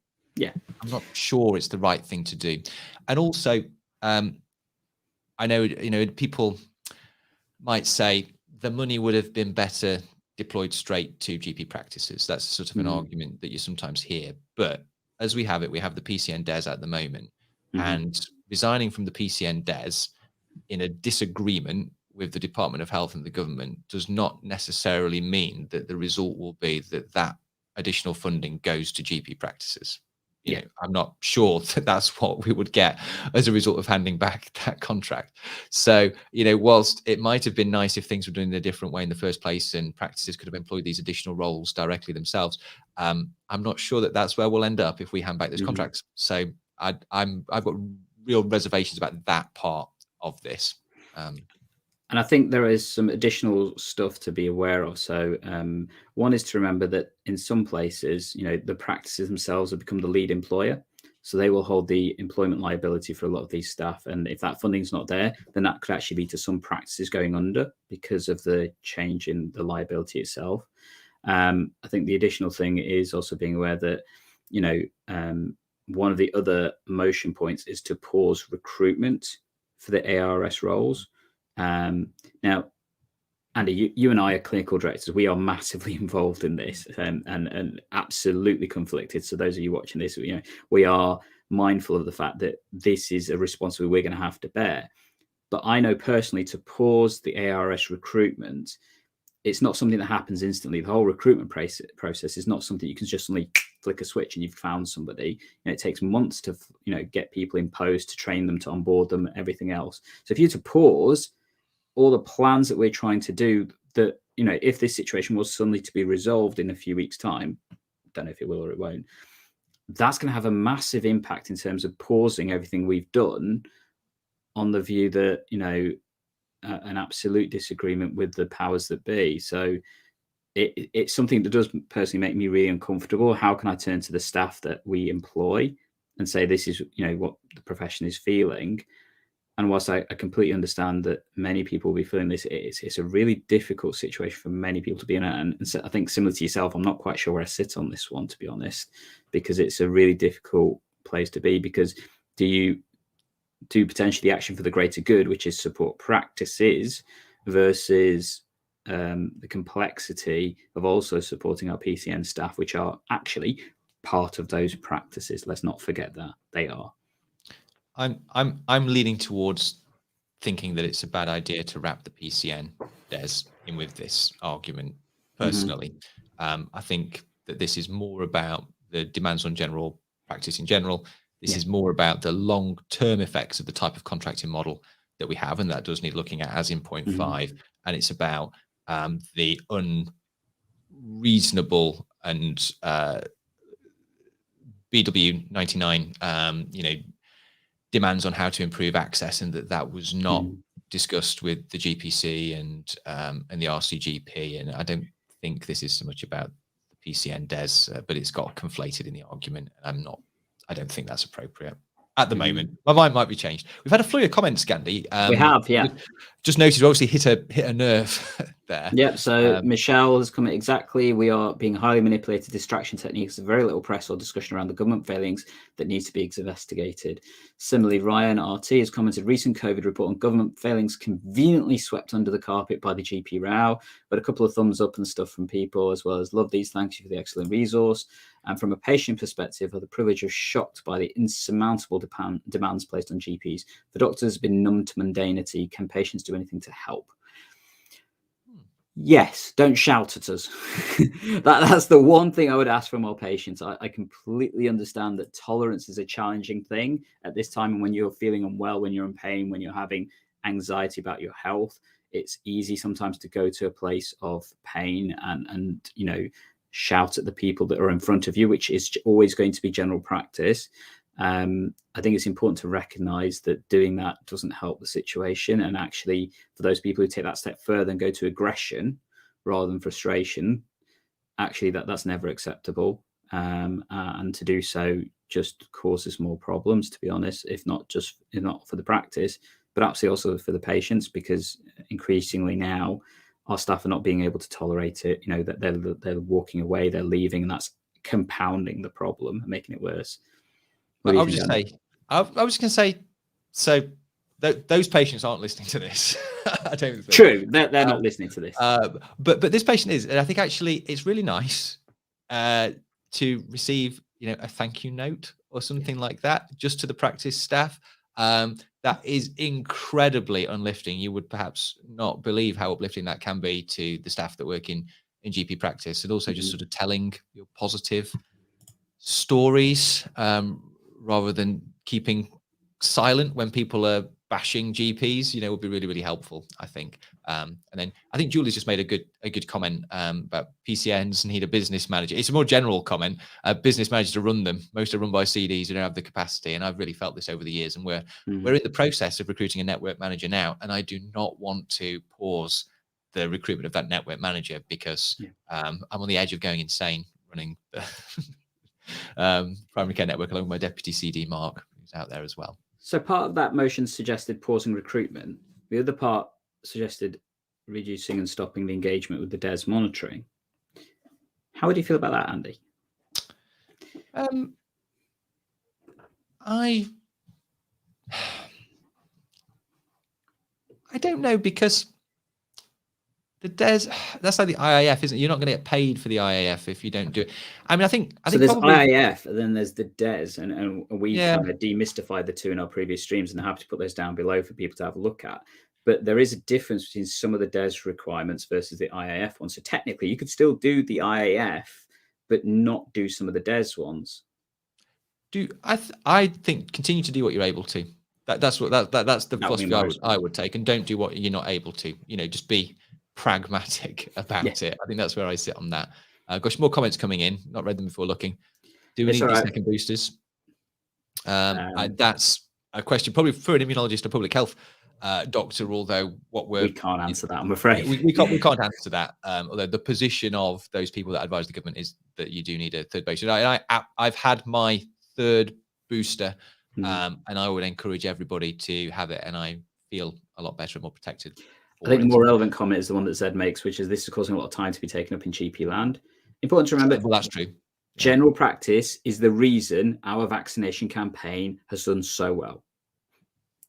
sure it's the right thing to do. And also, I know people might say the money would have been better deployed straight to GP practices. That's sort of an argument that you sometimes hear. But as we have it, we have the PCN DES at the moment, and resigning from the PCN DES in a disagreement with the Department of Health and the government does not necessarily mean that the result will be that additional funding goes to GP practices. You know, I'm not sure that that's what we would get as a result of handing back that contract. So, whilst it might have been nice if things were done in a different way in the first place and practices could have employed these additional roles directly themselves, I'm not sure that that's where we'll end up if we hand back those contracts. So I've got real reservations about that part of this. And I think there is some additional stuff to be aware of. So one is to remember that in some places, the practices themselves have become the lead employer. So they will hold the employment liability for a lot of these staff. And if that funding's not there, then that could actually lead to some practices going under because of the change in the liability itself. I think the additional thing is also being aware that, one of the other motion points is to pause recruitment for the ARRS roles. Now, Andy, you and I are clinical directors. We are massively involved in this and absolutely conflicted. So those of you watching this, we are mindful of the fact that this is a responsibility we're going to have to bear. But I know personally, to pause the ARRS recruitment, it's not something that happens instantly. The whole recruitment process is not something you can just suddenly flick a switch and you've found somebody. It takes months to get people in post, to train them, to onboard them, everything else. So if you're to pause all the plans that we're trying to do, that if this situation was suddenly to be resolved in a few weeks' time, don't know if it will or it won't, that's going to have a massive impact in terms of pausing everything we've done on the view that an absolute disagreement with the powers that be. So it's something that does personally make me really uncomfortable. How can I turn to the staff that we employ and say this is what the profession is feeling? And whilst I completely understand that many people will be feeling this, it's a really difficult situation for many people to be in. And so I think, similar to yourself, I'm not quite sure where I sit on this one, to be honest, because it's a really difficult place to be. Because do you do potentially action for the greater good, which is support practices, versus the complexity of also supporting our PCN staff, which are actually part of those practices? Let's not forget that they are. I'm leaning towards thinking that it's a bad idea to wrap the PCN DES in with this argument. Personally, I think that this is more about the demands on general practice in general. This is more about the long-term effects of the type of contracting model that we have, and that does need looking at, as in point 5. And it's about the unreasonable and BW 99, demands on how to improve access, and that was not discussed with the GPC and the RCGP. And I don't think this is so much about the PCN DES, but it's got conflated in the argument, and I don't think that's appropriate at the moment. My mind might be changed. We've had a flurry of comments, Gandhi. We have, yeah. Just noticed we obviously hit a nerve there. Yep. So Michelle has come in exactly. We are being highly manipulated distraction techniques. Very little press or discussion around the government failings that needs to be investigated. Similarly, Ryan RT has commented, recent COVID report on government failings conveniently swept under the carpet by the GP row, but a couple of thumbs up and stuff from people, as well as love these. Thank you for the excellent resource. And from a patient perspective, are the privilege of shocked by the insurmountable demands placed on GPs. The doctors have been numb to mundanity. Can patients do anything to help? Yes, don't shout at us. That's the one thing I would ask from our patients. I completely understand that tolerance is a challenging thing at this time, and when you're feeling unwell, when you're in pain, when you're having anxiety about your health, it's easy sometimes to go to a place of pain and shout at the people that are in front of you, which is always going to be general practice. I think it's important to recognize that doing that doesn't help the situation. And actually, for those people who take that step further and go to aggression rather than frustration, actually that's never acceptable. And to do so just causes more problems, to be honest, if not for the practice, but absolutely also for the patients, because increasingly now our staff are not being able to tolerate it. That they're walking away, they're leaving, and that's compounding the problem and making it worse. I was just going to say, so those patients aren't listening to this. I don't think. True, they're not listening to this. But this patient is, and I think actually it's really nice to receive, a thank you note or something like that, just to the practice staff. That is incredibly uplifting. You would perhaps not believe how uplifting that can be to the staff that work in GP practice, and also just sort of telling your positive stories rather than keeping silent when people are bashing GPs, would be really, really helpful, I think. And then I think Julie's just made a good comment about PCNs need a business manager. It's a more general comment. Business managers to run them. Most are run by CDs who don't have the capacity. And I've really felt this over the years. And we're in the process of recruiting a network manager now. And I do not want to pause the recruitment of that network manager because I'm on the edge of going insane running the primary care network along with my deputy CD, Mark, who's out there as well. So part of that motion suggested pausing recruitment. The other part suggested reducing and stopping the engagement with the DES monitoring. How would you feel about that, Andy? I don't know, because the DES, that's like the IAF, isn't it? You're not going to get paid for the IAF if you don't do it. I mean, I think there's IAF and then there's the DES, and we kind of demystified the two in our previous streams, and I'm happy to put those down below for people to have a look at. But there is a difference between some of the DES requirements versus the IAF ones. So technically, you could still do the IAF, but not do some of the DES ones. I think continue to do what you're able to. That's the philosophy I would take, and don't do what you're not able to. Just be pragmatic about it. I think that's where I sit on that. Got some more comments coming in. Not read them before looking. Do we need these second boosters? That's a question probably for an immunologist or public health doctor. Although we can't answer that, I'm afraid. We can't answer that. Although the position of those people that advise the government is that you do need a third booster. I've had my third booster, and I would encourage everybody to have it, and I feel a lot better and more protected. I think the more relevant comment is the one that Zed makes, which is this is causing a lot of time to be taken up in GP land. Important to remember. Well, that's true. General practice is the reason our vaccination campaign has done so well.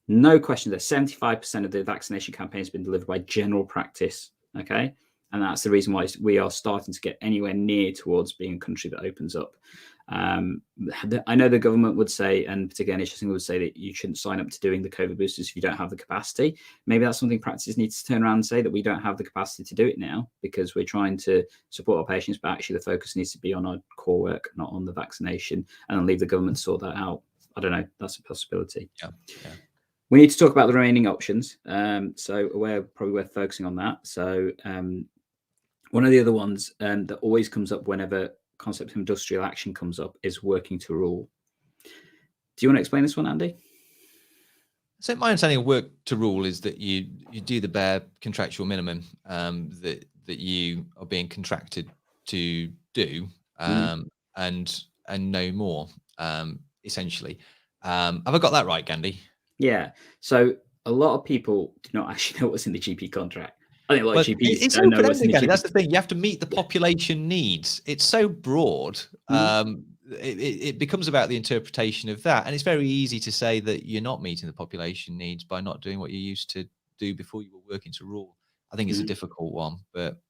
No question that 75% of the vaccination campaign has been delivered by general practice. Okay. And that's the reason why we are starting to get anywhere near towards being a country that opens up. I know the government would say, and particularly NHSEI would say, that you shouldn't sign up to doing the COVID boosters if you don't have the capacity. Maybe that's something practice needs to turn around and say, that we don't have the capacity to do it now because we're trying to support our patients, but actually the focus needs to be on our core work, not on the vaccination, and then leave the government to sort that out. I don't know. That's a possibility. Yeah. We need to talk about the remaining options. So we're probably worth focusing on that. So one of the other ones that always comes up whenever concept of industrial action comes up is working to rule. Do you want to explain this one, Andy? So my understanding of work to rule is that you do the bare contractual minimum that you are being contracted to do, and no more, essentially. Have I got that right, Gandhi? Yeah. So a lot of people do not actually know what's in the GP contract. I think a lot of GPs it's don't know what's in the GP. That's the thing. You have to meet the population needs. It's so broad. It becomes about the interpretation of that. And it's very easy to say that you're not meeting the population needs by not doing what you used to do before you were working to rule. I think it's a difficult one, but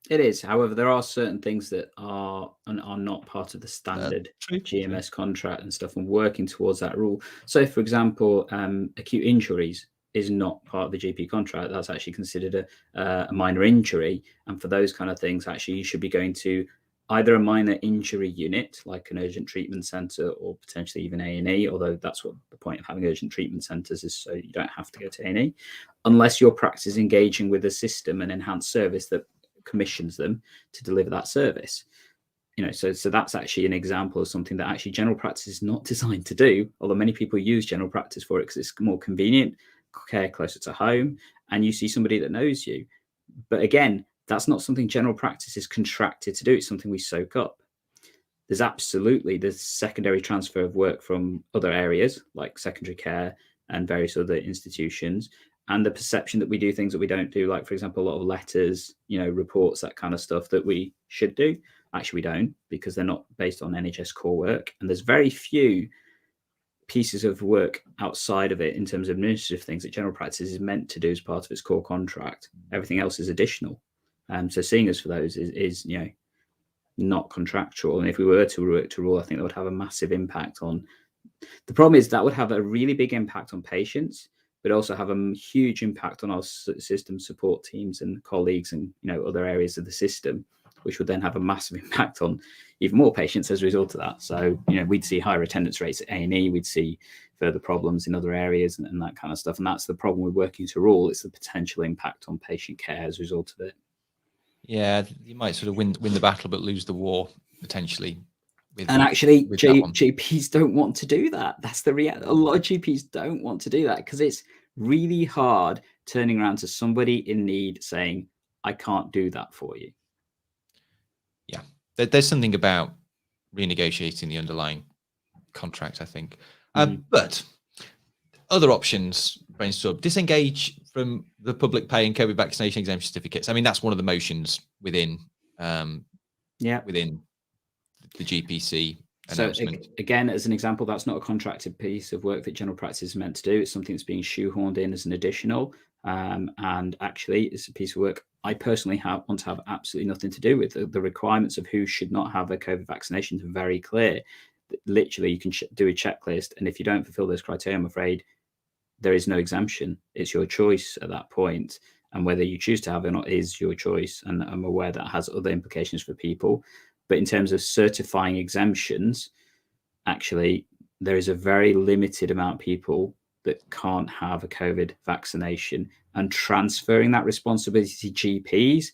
it is. However, there are certain things that are not part of the standard GMS contract and stuff, and working towards that rule. So, for example, acute injuries is not part of the GP contract. That's actually considered a minor injury. And for those kind of things, actually, you should be going to either a minor injury unit, like an urgent treatment centre, or potentially even A&E, although that's what the point of having urgent treatment centres is, so you don't have to go to A&E, unless your practice is engaging with a system and enhanced service that commissions them to deliver that service. So that's actually an example of something that actually general practice is not designed to do, although many people use general practice for it because it's more convenient, care closer to home, and you see somebody that knows you. But again, that's not something general practice is contracted to do. It's something we soak up. There's absolutely the secondary transfer of work from other areas like secondary care and various other institutions, and the perception that we do things that we don't do, like, for example, a lot of letters, reports, that kind of stuff that we should do. Actually, we don't, because they're not based on NHS core work. And there's very few pieces of work outside of it in terms of administrative things that general practice is meant to do as part of its core contract. Everything else is additional. So seeing us for those is not contractual. And if we were to work to rule, I think that would have a massive impact on. The problem is that would have a really big impact on patients, but also have a huge impact on our system support teams and colleagues and other areas of the system, which would then have a massive impact on even more patients as a result of that. So we'd see higher attendance rates at A&E, we'd see further problems in other areas and that kind of stuff. And that's the problem with working to rule. It's the potential impact on patient care as a result of it. Yeah, you might sort of win the battle but lose the war potentially. Actually, GPs don't want to do that. That's the reality. A lot of GPs don't want to do that because it's really hard turning around to somebody in need saying, I can't do that for you. Yeah, there's something about renegotiating the underlying contract, I think. But other options, brainstorm, disengage from the public pay and COVID vaccination exemption certificates. I mean, that's one of the motions within within the GPC announcement. So again, as an example, that's not a contracted piece of work that general practice is meant to do. It's something that's being shoehorned in as an additional. And actually, it's a piece of work I personally want to have absolutely nothing to do with. The requirements of who should not have a COVID vaccination are very clear. Literally, you can do a checklist, and if you don't fulfill those criteria, I'm afraid there is no exemption. It's your choice at that point, and whether you choose to have it or not is your choice. And I'm aware that has other implications for people. But in terms of certifying exemptions, actually, there is a very limited amount of people that can't have a COVID vaccination, and transferring that responsibility to GPs,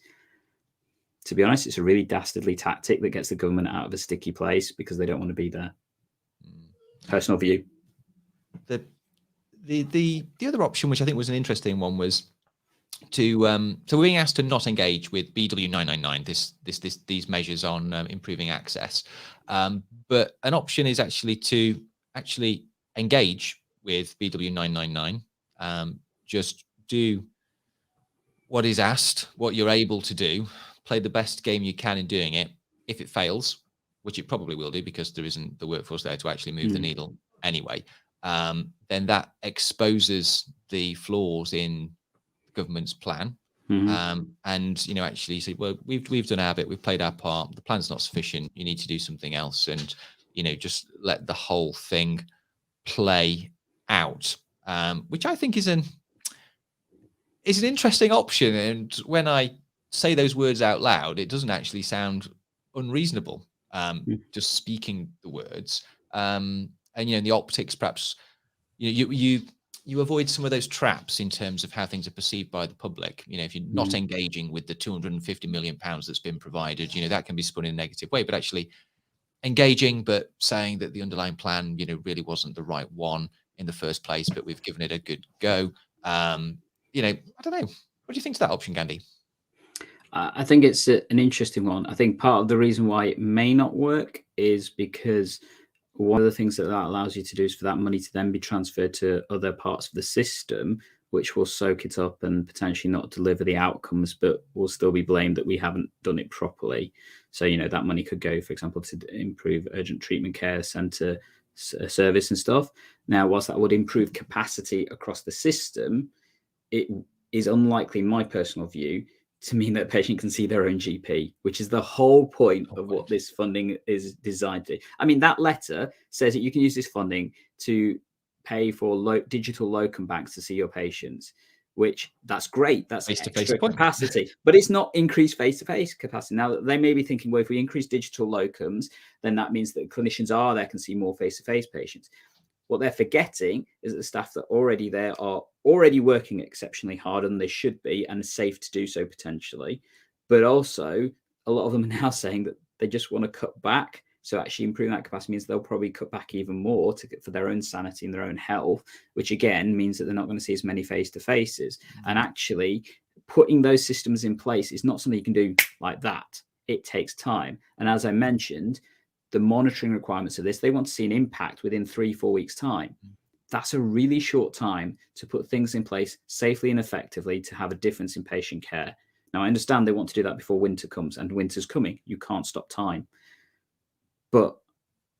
to be honest, it's a really dastardly tactic that gets the government out of a sticky place because they don't want to be there. Personal view. The other option, which I think was an interesting one, was to so we're being asked to not engage with BW 999, these measures on improving access, but an option is actually to engage with BW 999, just do what is asked, what you're able to do, play the best game you can in doing it. If it fails, which it probably will do because there isn't the workforce there to actually move the needle anyway, then that exposes the flaws in the government's plan. And actually say, well, we've done our bit, we've played our part, the plan's not sufficient, you need to do something else, and just let the whole thing play out, which I think is an interesting option. And when I say those words out loud, it doesn't actually sound unreasonable, just speaking the words. And in the optics, perhaps you avoid some of those traps in terms of how things are perceived by the public. If you're not engaging with the 250 million pounds that's been provided, that can be spun in a negative way. But actually engaging, but saying that the underlying plan, really wasn't the right one in the first place, but we've given it a good go. I don't know. What do you think to that option, Gandhi? I think it's an interesting one. I think part of the reason why it may not work is because one of the things that allows you to do is for that money to then be transferred to other parts of the system, which will soak it up and potentially not deliver the outcomes, but will still be blamed that we haven't done it properly. So, that money could go, for example, to improve urgent treatment care centre service and stuff. Now, whilst that would improve capacity across the system, it is unlikely, in my personal view, to mean that a patient can see their own GP, which is the whole point of what this funding is designed to do. I mean, that letter says that you can use this funding to pay for digital locum banks to see your patients. which that's great. That's Face-to-face extra capacity, but it's not increased face-to-face capacity. Now they may be thinking, well, if we increase digital locums, then that means that clinicians are there can see more face-to-face patients. What they're forgetting is that the staff that are already there are already working exceptionally hard, and they should be, and safe to do so potentially. But also, a lot of them are now saying that they just want to cut back. So actually improving that capacity means they'll probably cut back even more for their own sanity and their own health, which again means that they're not going to see as many face-to-faces. And actually putting those systems in place is not something you can do like that. It takes time. And as I mentioned, the monitoring requirements of this, they want to see an impact within 3-4 weeks' time. That's a really short time to put things in place safely and effectively to have a difference in patient care. Now, I understand they want to do that before winter comes, and winter's coming. You can't stop time. But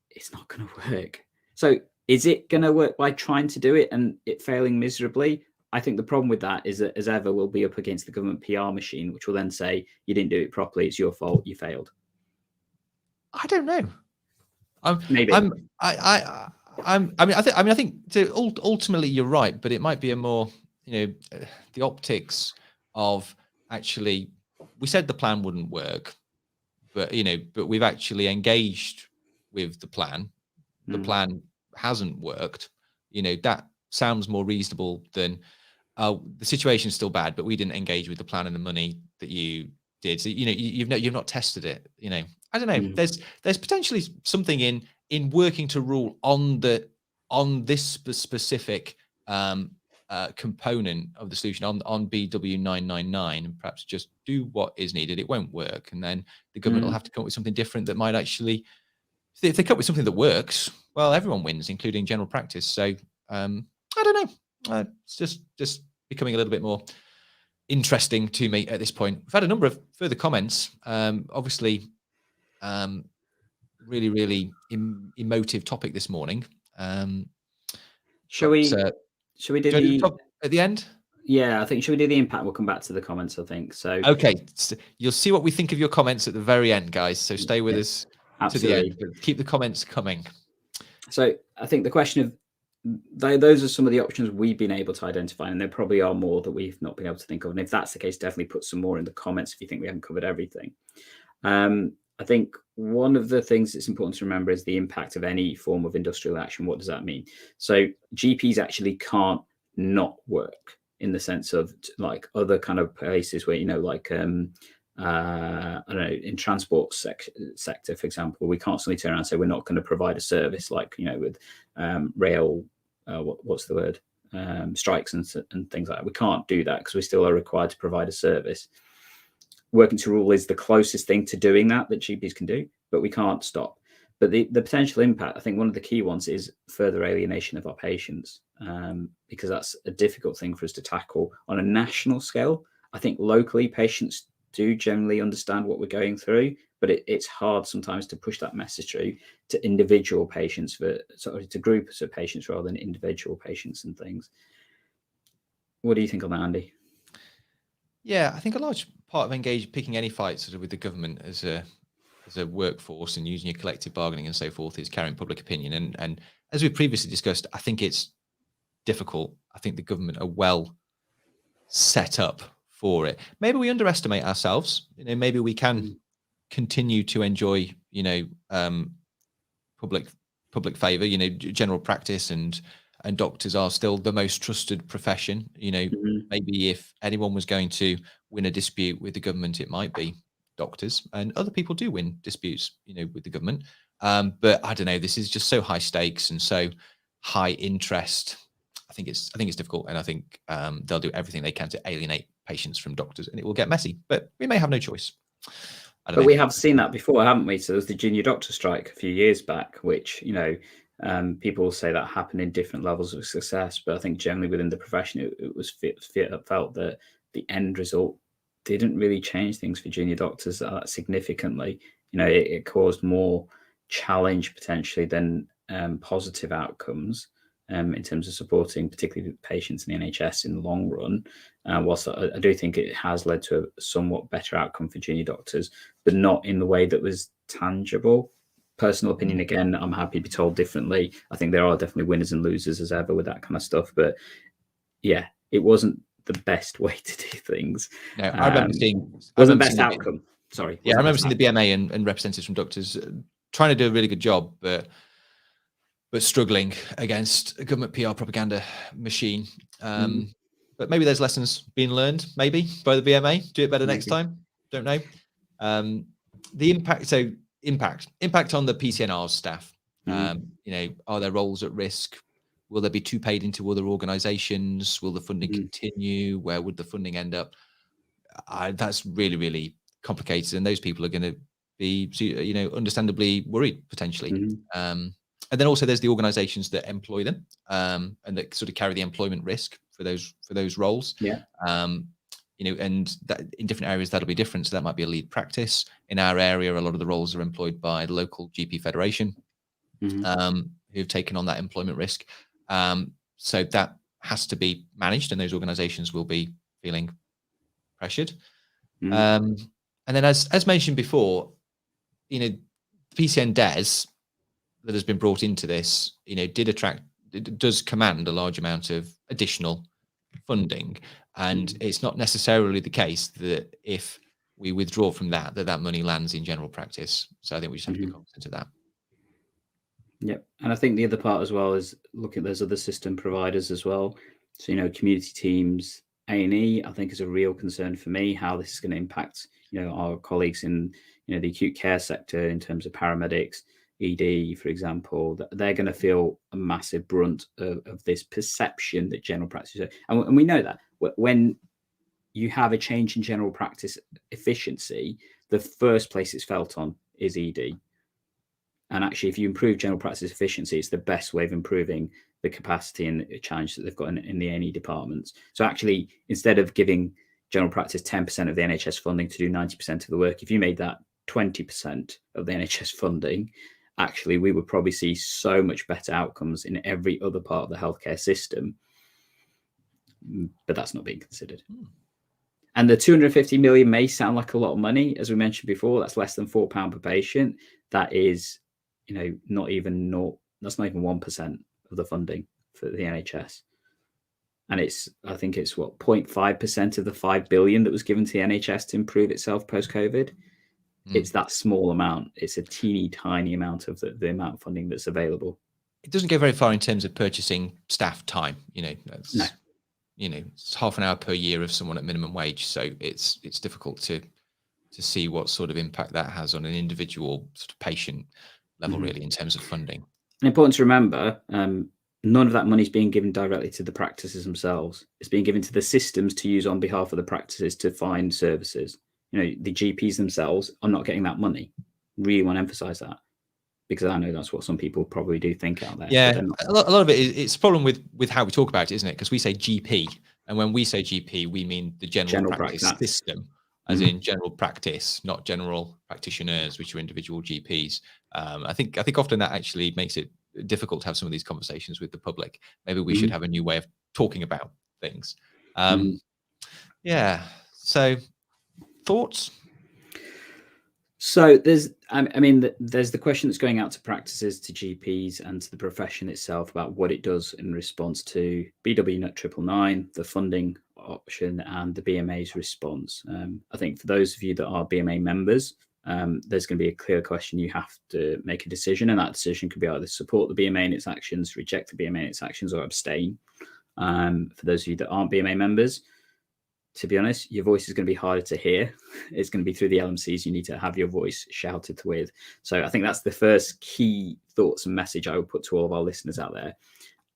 it's not going to work. So is it going to work by trying to do it and it failing miserably? I think the problem with that is that, as ever, we'll be up against the government PR machine, which will then say, you didn't do it properly, it's your fault, you failed. I don't know. Maybe. I think ultimately you're right, but it might be a more, the optics of actually, we said the plan wouldn't work, but we've actually engaged with the plan. The plan hasn't worked. That sounds more reasonable than the situation's still bad, but we didn't engage with the plan and the money that you did. So you've not tested it. I don't know. There's potentially something in working to rule on this specific component of the solution on BW999, and perhaps just do what is needed. It won't work, and then the government will have to come up with something different that might actually, if they come up with something that works, well, everyone wins, including general practice. So I don't know. It's just becoming a little bit more interesting to me at this point. We've had a number of further comments. Obviously, really, really emotive topic this morning. Shall we do the at the end? Yeah, I think, should we do the impact? We'll come back to the comments, I think. So okay, so you'll see what we think of your comments at the very end, guys. So stay with us to the end, but keep the comments coming. So I think the question of those are some of the options we've been able to identify, and there probably are more that we've not been able to think of. And if that's the case, definitely put some more in the comments if you think we haven't covered everything. I think one of the things that's important to remember is the impact of any form of industrial action. What does that mean? So GPs actually can't not work in the sense of like other kind of places where, like, I don't know, in transport sector, for example, we constantly turn around and say we're not going to provide a service, like, with rail, what's the word? Strikes and things like that. We can't do that because we still are required to provide a service. Working to rule is the closest thing to doing that GPs can do, but we can't stop. But the potential impact, I think one of the key ones is further alienation of our patients, because that's a difficult thing for us to tackle on a national scale. I think locally patients do generally understand what we're going through, but it's hard sometimes to push that message through to individual patients, to groups of patients rather than individual patients and things. What do you think on that, Andy? Yeah, I think a large part of picking any fight sort of with the government as a workforce and using your collective bargaining and so forth is carrying public opinion. And as we previously discussed, I think it's difficult. I think the government are well set up for it. Maybe we underestimate ourselves. Maybe we can continue to enjoy, public favor. General practice and doctors are still the most trusted profession. Maybe if anyone was going to win a dispute with the government, it might be doctors, and other people do win disputes, with the government. But I don't know. This is just so high stakes and so high interest. I think it's difficult, and I think they'll do everything they can to alienate patients from doctors, and it will get messy. But we may have no choice. But we have seen that before, haven't we? So there was the junior doctor strike a few years back, which people say that happened in different levels of success. But I think generally within the profession, it was felt that the end result didn't really change things for junior doctors significantly. It caused more challenge potentially than positive outcomes in terms of supporting particularly patients in the NHS in the long run. Whilst I do think it has led to a somewhat better outcome for junior doctors, but not in the way that was tangible. Personal opinion, again, I'm happy to be told differently. I think there are definitely winners and losers as ever with that kind of stuff. But yeah, it wasn't the best way to do things. No, I remember seeing wasn't the best outcome. Sorry. Yeah, I remember seeing the BMA and representatives from doctors trying to do a really good job, but struggling against a government PR propaganda machine. But maybe there's lessons being learned, maybe by the BMA. Do it better next time. Don't know. The impact. So impact on the PCNR's staff. Are their roles at risk? Will there be two paid into other organisations? Will the funding continue? Where would the funding end up? That's really, really complicated, and those people are going to be, understandably worried potentially. And then also there's the organisations that employ them, and that sort of carry the employment risk for those roles. And that in different areas that'll be different. So that might be a lead practice. In our area, a lot of the roles are employed by the local GP federation, who've taken on that employment risk. So that has to be managed, and those organisations will be feeling pressured. And then, as mentioned before, PCN DES that has been brought into this, does command a large amount of additional funding, and it's not necessarily the case that if we withdraw from that money lands in general practice. So I think we just have to be cognizant of that. Yep. And I think the other part as well is look at those other system providers as well. So, community teams, A&E, I think is a real concern for me, how this is going to impact, our colleagues in, the acute care sector in terms of paramedics, ED, for example. They're going to feel a massive brunt of this perception that general practice is. And we know that when you have a change in general practice efficiency, the first place it's felt on is ED. And actually, if you improve general practice efficiency, it's the best way of improving the capacity and the challenge that they've got in the A&E departments. So actually, instead of giving general practice 10% of the NHS funding to do 90% of the work, if you made that 20% of the NHS funding, actually, we would probably see so much better outcomes in every other part of the healthcare system. But that's not being considered. And the 250 million may sound like a lot of money. As we mentioned before, that's less than £4 per patient. That is, that's not even 1% of the funding for the NHS. And I think it's 0.5% of the 5 billion that was given to the NHS to improve itself post-COVID. It's that small amount. It's a teeny tiny amount of the amount of funding that's available. It doesn't go very far in terms of purchasing staff time. No. It's half an hour per year of someone at minimum wage. So it's difficult to see what sort of impact that has on an individual sort of patient level, really, in terms of funding. And important to remember, none of that money is being given directly to the practices themselves. It's being given to the systems to use on behalf of the practices to find services. The GPs themselves are not getting that money. Really want to emphasize that, because I know that's what some people probably do think out there. Yeah, a lot of it is, it's a problem with how we talk about it, isn't it? Because we say GP, and when we say GP, we mean the general practice system, as in general practice, not general practitioners, which are individual GPs. I think often that actually makes it difficult to have some of these conversations with the public. Maybe we should have a new way of talking about things. Yeah. So, thoughts? So there's the question that's going out to practices, to GPs, and to the profession itself about what it does in response to BW 999, the funding option, and the BMA's response. I think for those of you that are BMA members, there's going to be a clear question. You have to make a decision, and that decision could be either support the BMA in its actions, reject the BMA in its actions, or abstain. For those of you that aren't BMA members, to be honest, your voice is going to be harder to hear. It's going to be through the LMCs. You need to have your voice shouted with. So I think that's the first key thoughts and message I would put to all of our listeners out there.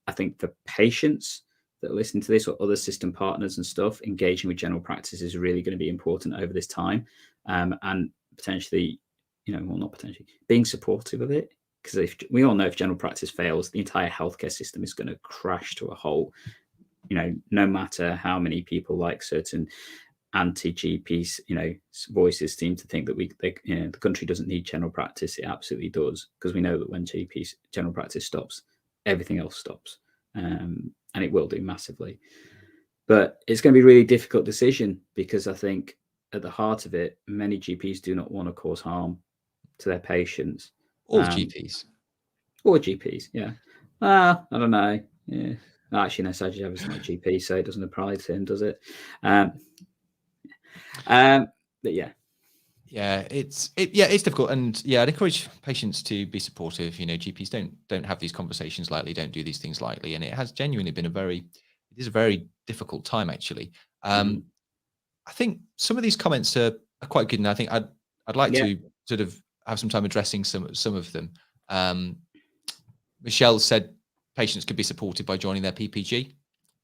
I think for patients that are listening to this, or other system partners and stuff, engaging with general practice is really going to be important over this time. And potentially, not potentially, being supportive of it. Because if we all know, if general practice fails, the entire healthcare system is going to crash to a halt. No matter how many people like certain anti-GPs, voices seem to think that the country doesn't need general practice. It absolutely does, because we know that when general practice stops, everything else stops, and it will do massively. But it's going to be a really difficult decision, because I think at the heart of it, many GPs do not want to cause harm to their patients. All GPs. Or GPs, yeah. I don't know. Yeah. Actually, no, Sajid is not a GP, so it doesn't apply to him, does it? But yeah. Yeah, it's difficult, and I'd encourage patients to be supportive. GPs don't have these conversations lightly, don't do these things lightly, and it has genuinely been it is a very difficult time actually. I think some of these comments are quite good, and I think I'd like to sort of have some time addressing some of them. Michelle said patients could be supported by joining their PPG.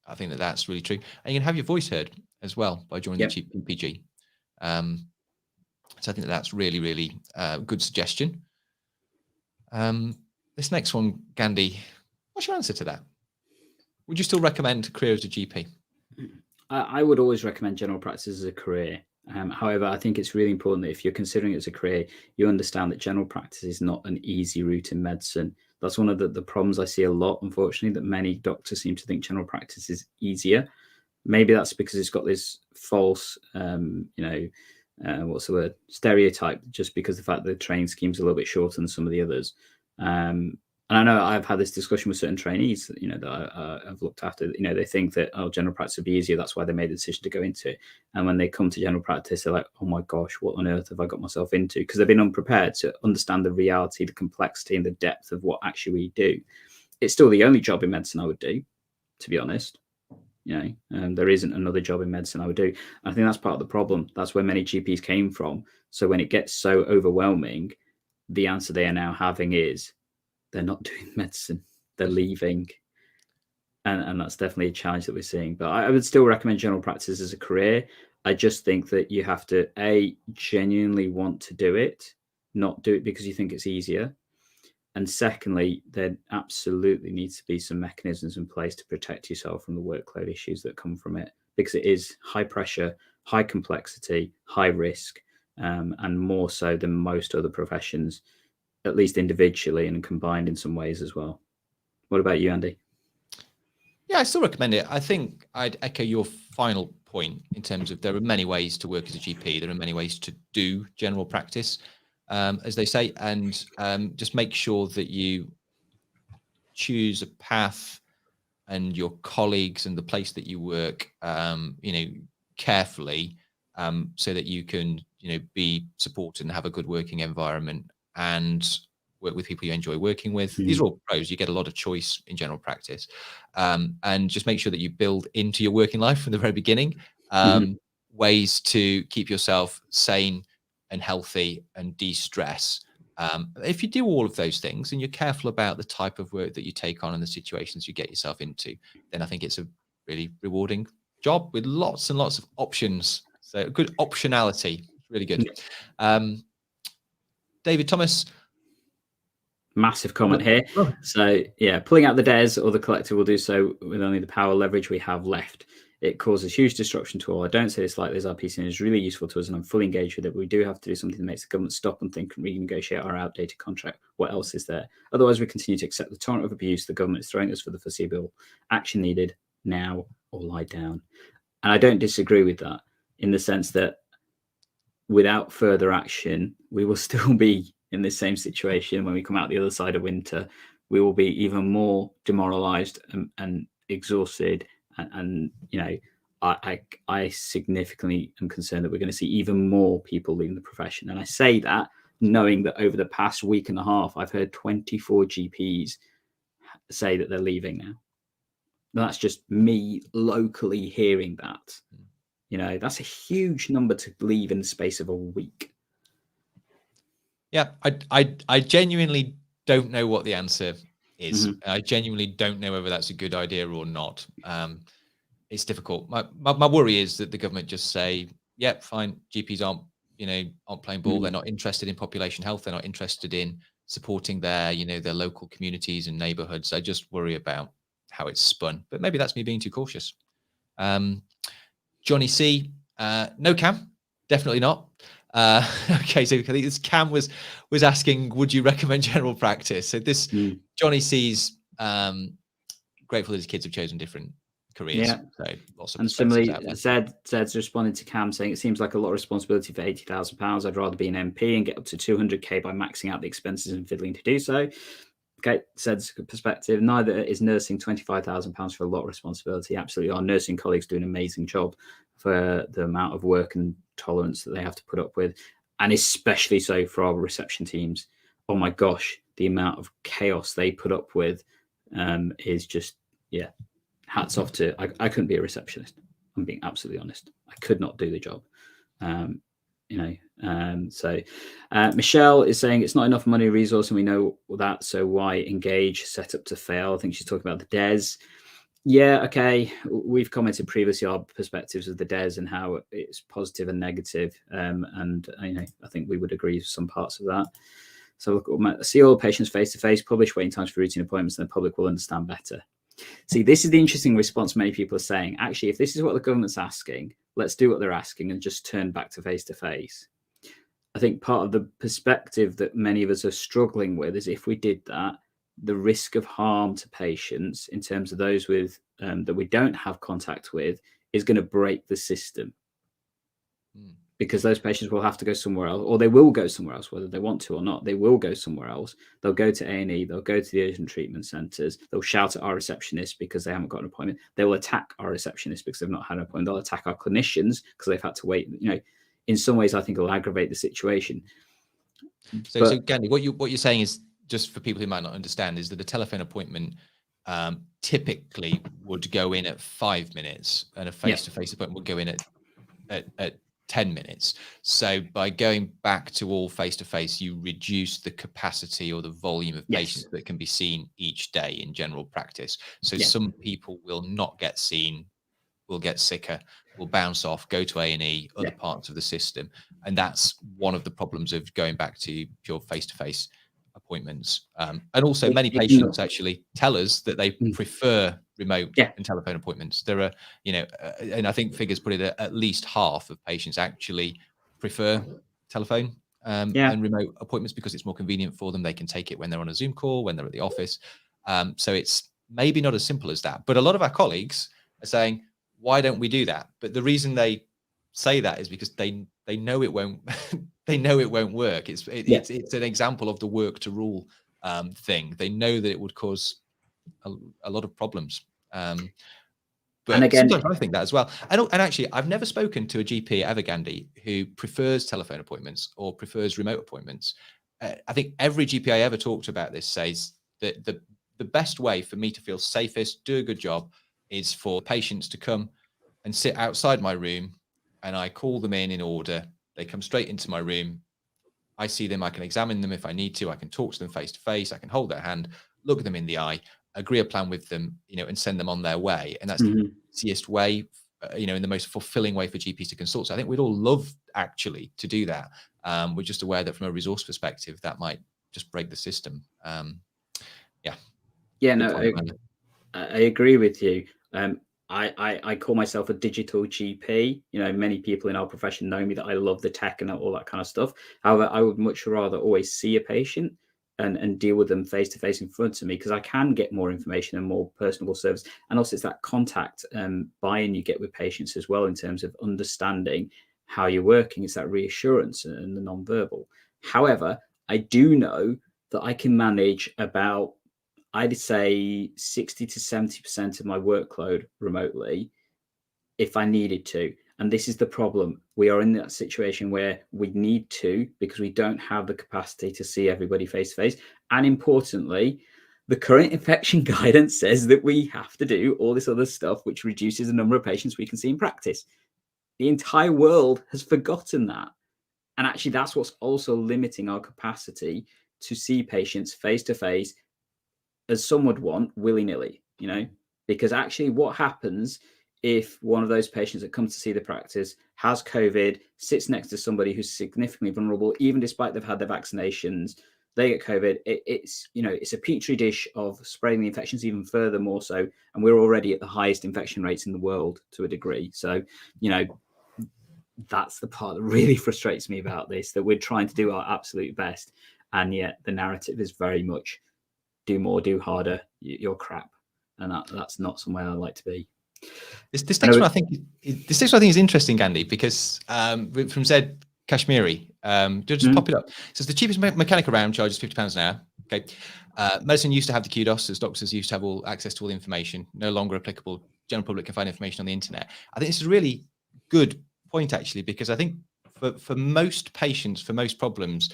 I think that's really true, and you can have your voice heard as well by joining the PPG. So I think that's really, really good suggestion. This next one, Gandhi, what's your answer to that? Would you still recommend a career as a GP? I would always recommend general practice as a career. However, I think it's really important that if you're considering it as a career, you understand that general practice is not an easy route in medicine. That's one of the problems I see a lot, unfortunately, that many doctors seem to think general practice is easier. Maybe that's because it's got this false, what's the word, stereotype, just because the fact that the training scheme's a little bit shorter than some of the others. And I know I've had this discussion with certain trainees, that I've looked after. They think that general practice would be easier. That's why they made the decision to go into it. And when they come to general practice, they're like, "Oh my gosh, what on earth have I got myself into?" Because they've been unprepared to understand the reality, the complexity, and the depth of what actually we do. It's still the only job in medicine I would do, to be honest. There isn't another job in medicine I would do. I think that's part of the problem. That's where many GPs came from. So when it gets so overwhelming, the answer they are now having is they're not doing medicine, they're leaving. And that's definitely a challenge that we're seeing. But I would still recommend general practice as a career. I just think that you have to, genuinely want to do it, not do it because you think it's easier. And secondly, there absolutely needs to be some mechanisms in place to protect yourself from the workload issues that come from it, because it is high pressure, high complexity, high risk, and more so than most other professions, at least individually and combined in some ways as well. What about you, Andy? Yeah, I still recommend it. I think I'd echo your final point in terms of there are many ways to work as a GP. There are many ways to do general practice, as they say, and just make sure that you choose a path and your colleagues and the place that you work, carefully, so that you can, be supported and have a good working environment and work with people you enjoy working with. These are all pros. You get a lot of choice in general practice, and just make sure that you build into your working life from the very beginning ways to keep yourself sane and healthy and de-stress. If you do all of those things and you're careful about the type of work that you take on and the situations you get yourself into, then I think it's a really rewarding job with lots and lots of options. So good optionality, really good. David Thomas. Massive comment here. So yeah, pulling out the DES or the collective will do so with only the power leverage we have left. It causes huge disruption to all. I don't say this lightly, as our PCN is really useful to us and I'm fully engaged with it. But we do have to do something that makes the government stop and think and renegotiate our outdated contract. What else is there? Otherwise, we continue to accept the torrent of abuse the government is throwing us for the foreseeable. Action needed now or lie down. And I don't disagree with that, in the sense that without further action, we will still be in this same situation when we come out the other side of winter. We will be even more demoralized and exhausted. And I significantly am concerned that we're going to see even more people leaving the profession. And I say that knowing that over the past week and a half, I've heard 24 GPs say that they're leaving now. That's just me locally hearing that. That's a huge number to leave in the space of a week. Yeah, I genuinely don't know what the answer is. I genuinely don't know whether that's a good idea or not. It's difficult. My worry is that the government just say, "Yeah, fine. GPs aren't playing ball. They're not interested in population health. They're not interested in supporting their local communities and neighbourhoods." I just worry about how it's spun. But maybe that's me being too cautious. Johnny C, no Cam, definitely not. Okay, so I think this Cam was asking, would you recommend general practice? So this Johnny C's grateful that his kids have chosen different careers. Yeah. So lots of and similarly, Zed's responded to Cam saying, it seems like a lot of responsibility for £80,000. I'd rather be an MP and get up to 200k by maxing out the expenses and fiddling to do so. Okay, Zed's perspective. Neither is nursing £25,000 for a lot of responsibility. Absolutely, our nursing colleagues do an amazing job for the amount of work and tolerance that they have to put up with, and especially so for our reception teams. Oh my gosh, the amount of chaos they put up with is just, yeah, hats off to. I couldn't be a receptionist. I'm being absolutely honest. I could not do the job. So Michelle is saying it's not enough money resource, and we know that, so why engage? Set up to fail. I think she's talking about the DES. Yeah, okay, we've commented previously our perspectives of the DES and how it's positive and negative, and I think we would agree with some parts of that. So look, see all patients face to face, publish waiting times for routine appointments, and the public will understand better. See, this is the interesting response many people are saying. Actually, if this is what the government's asking, let's do what they're asking and just turn back to face-to-face. I think part of the perspective that many of us are struggling with is if we did that, the risk of harm to patients in terms of those with that we don't have contact with is going to break the system. Because those patients will have to go somewhere else, or they will go somewhere else, whether they want to or not. They will go somewhere else. They'll go to A&E. They'll go to the urgent treatment centres. They'll shout at our receptionists because they haven't got an appointment. They will attack our receptionists because they've not had an appointment. They'll attack our clinicians because they've had to wait. In some ways, I think it'll aggravate the situation. So Gandhi, what you're saying is, just for people who might not understand, is that a telephone appointment typically would go in at 5 minutes, and a face-to-face appointment would go in at 10 minutes. So by going back to all face-to-face, you reduce the capacity or the volume of patients that can be seen each day in general practice. So some people will not get seen, will get sicker, will bounce off, go to A&E, other parts of the system. And that's one of the problems of going back to pure face-to-face appointments. And also many patients actually tell us that they prefer remote and telephone appointments. There are, and I think figures put it at least half of patients actually prefer telephone and remote appointments because it's more convenient for them. They can take it when they're on a Zoom call, when they're at the office. So it's maybe not as simple as that. But a lot of our colleagues are saying, why don't we do that? But the reason they say that is because they know it won't they know it won't work. It's an example of the work to rule thing. They know that it would cause a lot of problems. But and again, sometimes I think that as well. And actually, I've never spoken to a GP ever, Gandhi, who prefers telephone appointments or prefers remote appointments. I think every GP I ever talked about this says that the best way for me to feel safest, do a good job, is for patients to come and sit outside my room, and I call them in order. They come straight into my room. I see them. I can examine them if I need to. I can talk to them face to face. I can hold their hand, look them in the eye, agree a plan with them, and send them on their way. And that's the easiest way, in the most fulfilling way for GPs to consult. So I think we'd all love actually to do that. We're just aware that from a resource perspective, that might just break the system. I agree with you. I call myself a digital GP. Many people in our profession know me that I love the tech and all that kind of stuff. However, I would much rather always see a patient and deal with them face to face in front of me, because I can get more information and more personable service. And also it's that contact buy-in you get with patients as well, in terms of understanding how you're working. It's that reassurance and the non-verbal. However, I do know that I can manage about, I'd say 60 to 70% of my workload remotely if I needed to. And this is the problem. We are in that situation where we need to, because we don't have the capacity to see everybody face to face. And importantly, the current infection guidance says that we have to do all this other stuff, which reduces the number of patients we can see in practice. The entire world has forgotten that. And actually, that's what's also limiting our capacity to see patients face to face, as some would want, willy-nilly, because actually what happens if one of those patients that comes to see the practice has COVID, sits next to somebody who's significantly vulnerable, even despite they've had their vaccinations, they get COVID, it's a petri dish of spreading the infections even further, more so. And we're already at the highest infection rates in the world to a degree. So, that's the part that really frustrates me about this, that we're trying to do our absolute best. And yet the narrative is very much do more, do harder, you're crap. And that's not somewhere I like to be. This next one I think is interesting, Gandhi, because from Zed Kashmiri, just pop it up. It says the cheapest mechanic around charges £50 an hour. Okay. Medicine used to have the kudos, as doctors used to have all access to all the information, no longer applicable. General public can find information on the internet. I think this is a really good point, actually, because I think for most patients, for most problems,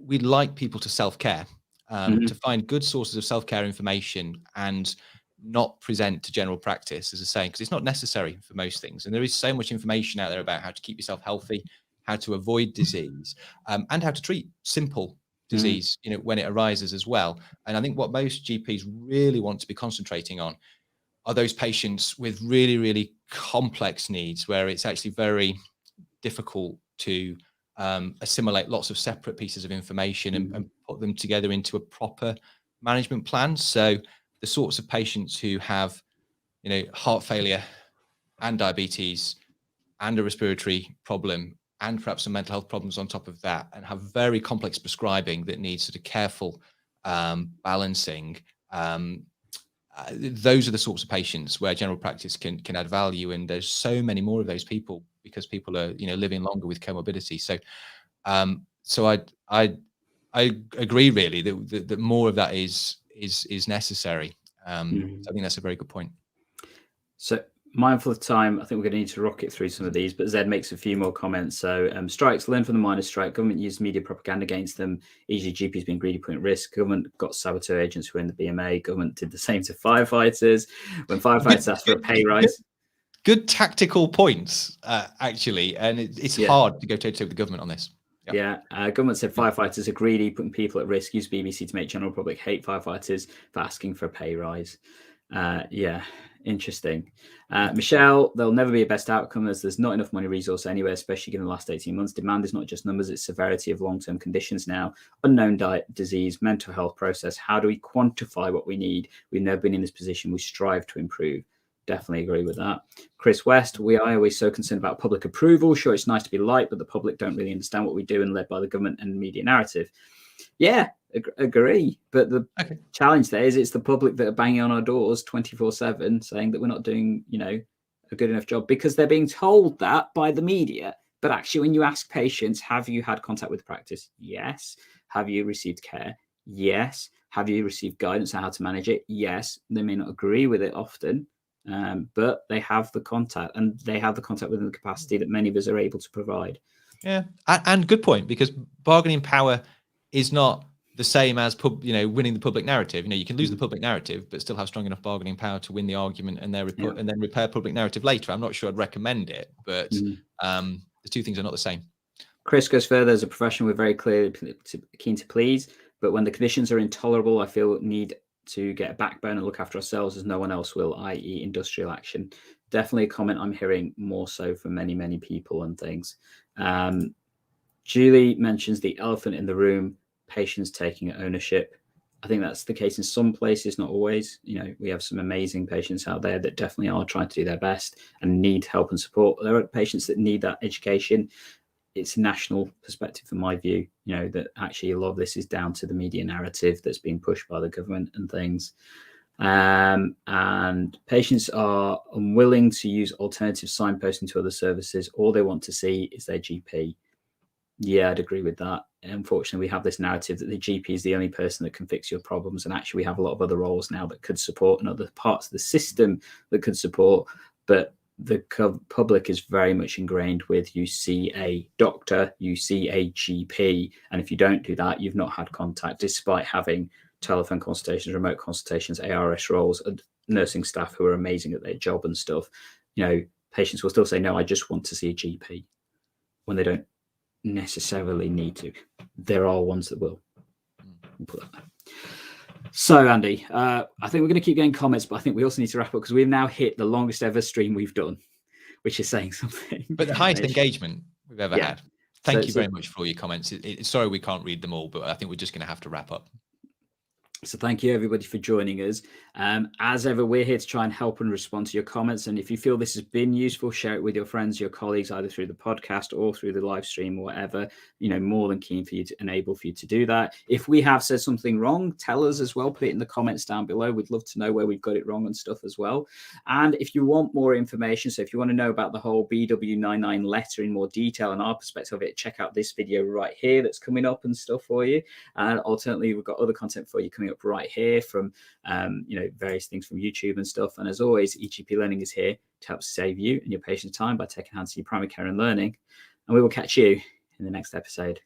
we'd like people to self-care, to find good sources of self-care information and not present to general practice, as I say, because it's not necessary for most things. And there is so much information out there about how to keep yourself healthy, how to avoid disease, and how to treat simple disease, when it arises as well. And I think what most GPs really want to be concentrating on are those patients with really, really complex needs, where it's actually very difficult to assimilate lots of separate pieces of information and put them together into a proper management plan. So the sorts of patients who have, heart failure and diabetes and a respiratory problem and perhaps some mental health problems on top of that, and have very complex prescribing that needs sort of careful balancing. Those are the sorts of patients where general practice can add value, and there's so many more of those people because people are living longer with comorbidity. So I agree really that more of that is necessary. So I think that's a very good point. So mindful of time, I think we're going to need to rocket through some of these, but Zed makes a few more comments. So strikes, learn from the miners' strike. Government used media propaganda against them, e.g. GPs being greedy, putting at risk. Government got saboteur agents who were in the BMA. Government did the same to firefighters when firefighters asked for a pay rise. Good tactical points, actually, and it's hard to go toe-to-toe with the government on this. Government said firefighters are greedy, putting people at risk. Use BBC to make general public hate firefighters for asking for a pay rise. Interesting. Michelle, there'll never be a best outcome as there's not enough money resource anywhere, especially given the last 18 months. Demand is not just numbers, it's severity of long-term conditions now, unknown disease, mental health process. How do we quantify what we need? We've never been in this position. We strive to improve. Definitely agree with that. Chris West, we are always so concerned about public approval. Sure, it's nice to be liked, but the public don't really understand what we do and led by the government and media narrative. Yeah, agree. But the challenge there is it's the public that are banging on our doors 24/7 saying that we're not doing, a good enough job because they're being told that by the media. But actually, when you ask patients, have you had contact with the practice? Yes. Have you received care? Yes. Have you received guidance on how to manage it? Yes. They may not agree with it often, but they have the contact, and they have the contact within the capacity that many of us are able to provide. Yeah, and good point, because bargaining power is not the same as winning the public narrative. You can lose the public narrative, but still have strong enough bargaining power to win the argument and then repair public narrative later. I'm not sure I'd recommend it, but the two things are not the same. Chris goes further. As a professional, we're very clearly keen to please, but when the conditions are intolerable, I feel need to get a backbone and look after ourselves as no one else will, i.e. industrial action. Definitely a comment I'm hearing more so from many, many people and things. Julie mentions the elephant in the room, patients taking ownership. I think that's the case in some places, not always. We have some amazing patients out there that definitely are trying to do their best and need help and support. There are patients that need that education. It's a national perspective, from my view, that actually a lot of this is down to the media narrative that's being pushed by the government and things. And patients are unwilling to use alternative signposting to other services. All they want to see is their GP. Yeah, I'd agree with that. Unfortunately, we have this narrative that the GP is the only person that can fix your problems. And actually, we have a lot of other roles now that could support, and other parts of the system that could support. But the public is very much ingrained with, you see a doctor, you see a GP. And if you don't do that, you've not had contact, despite having telephone consultations, remote consultations, ARRS roles, nursing staff who are amazing at their job and stuff. Patients will still say, no, I just want to see a GP, when they don't necessarily need to. There are ones that will. Put that there. So, Andy, I think we're going to keep getting comments, but I think we also need to wrap up because we've now hit the longest ever stream we've done, which is saying something. But the highest engagement we've ever had. Thank you very much for all your comments. Sorry we can't read them all, but I think we're just going to have to wrap up. So thank you everybody for joining us. As ever, we're here to try and help and respond to your comments. And if you feel this has been useful, share it with your friends, your colleagues, either through the podcast or through the live stream or whatever. More than keen for you to enable for you to do that. If we have said something wrong, tell us as well. Put it in the comments down below. We'd love to know where we've got it wrong and stuff as well. And if you want more information, so if you want to know about the whole BW99 letter in more detail and our perspective of it, check out this video right here that's coming up and stuff for you. And alternately, we've got other content for you coming up right here from various things from YouTube and stuff. And as always, EGP Learning is here to help save you and your patients time by taking hands to your primary care and learning. And we will catch you in the next episode.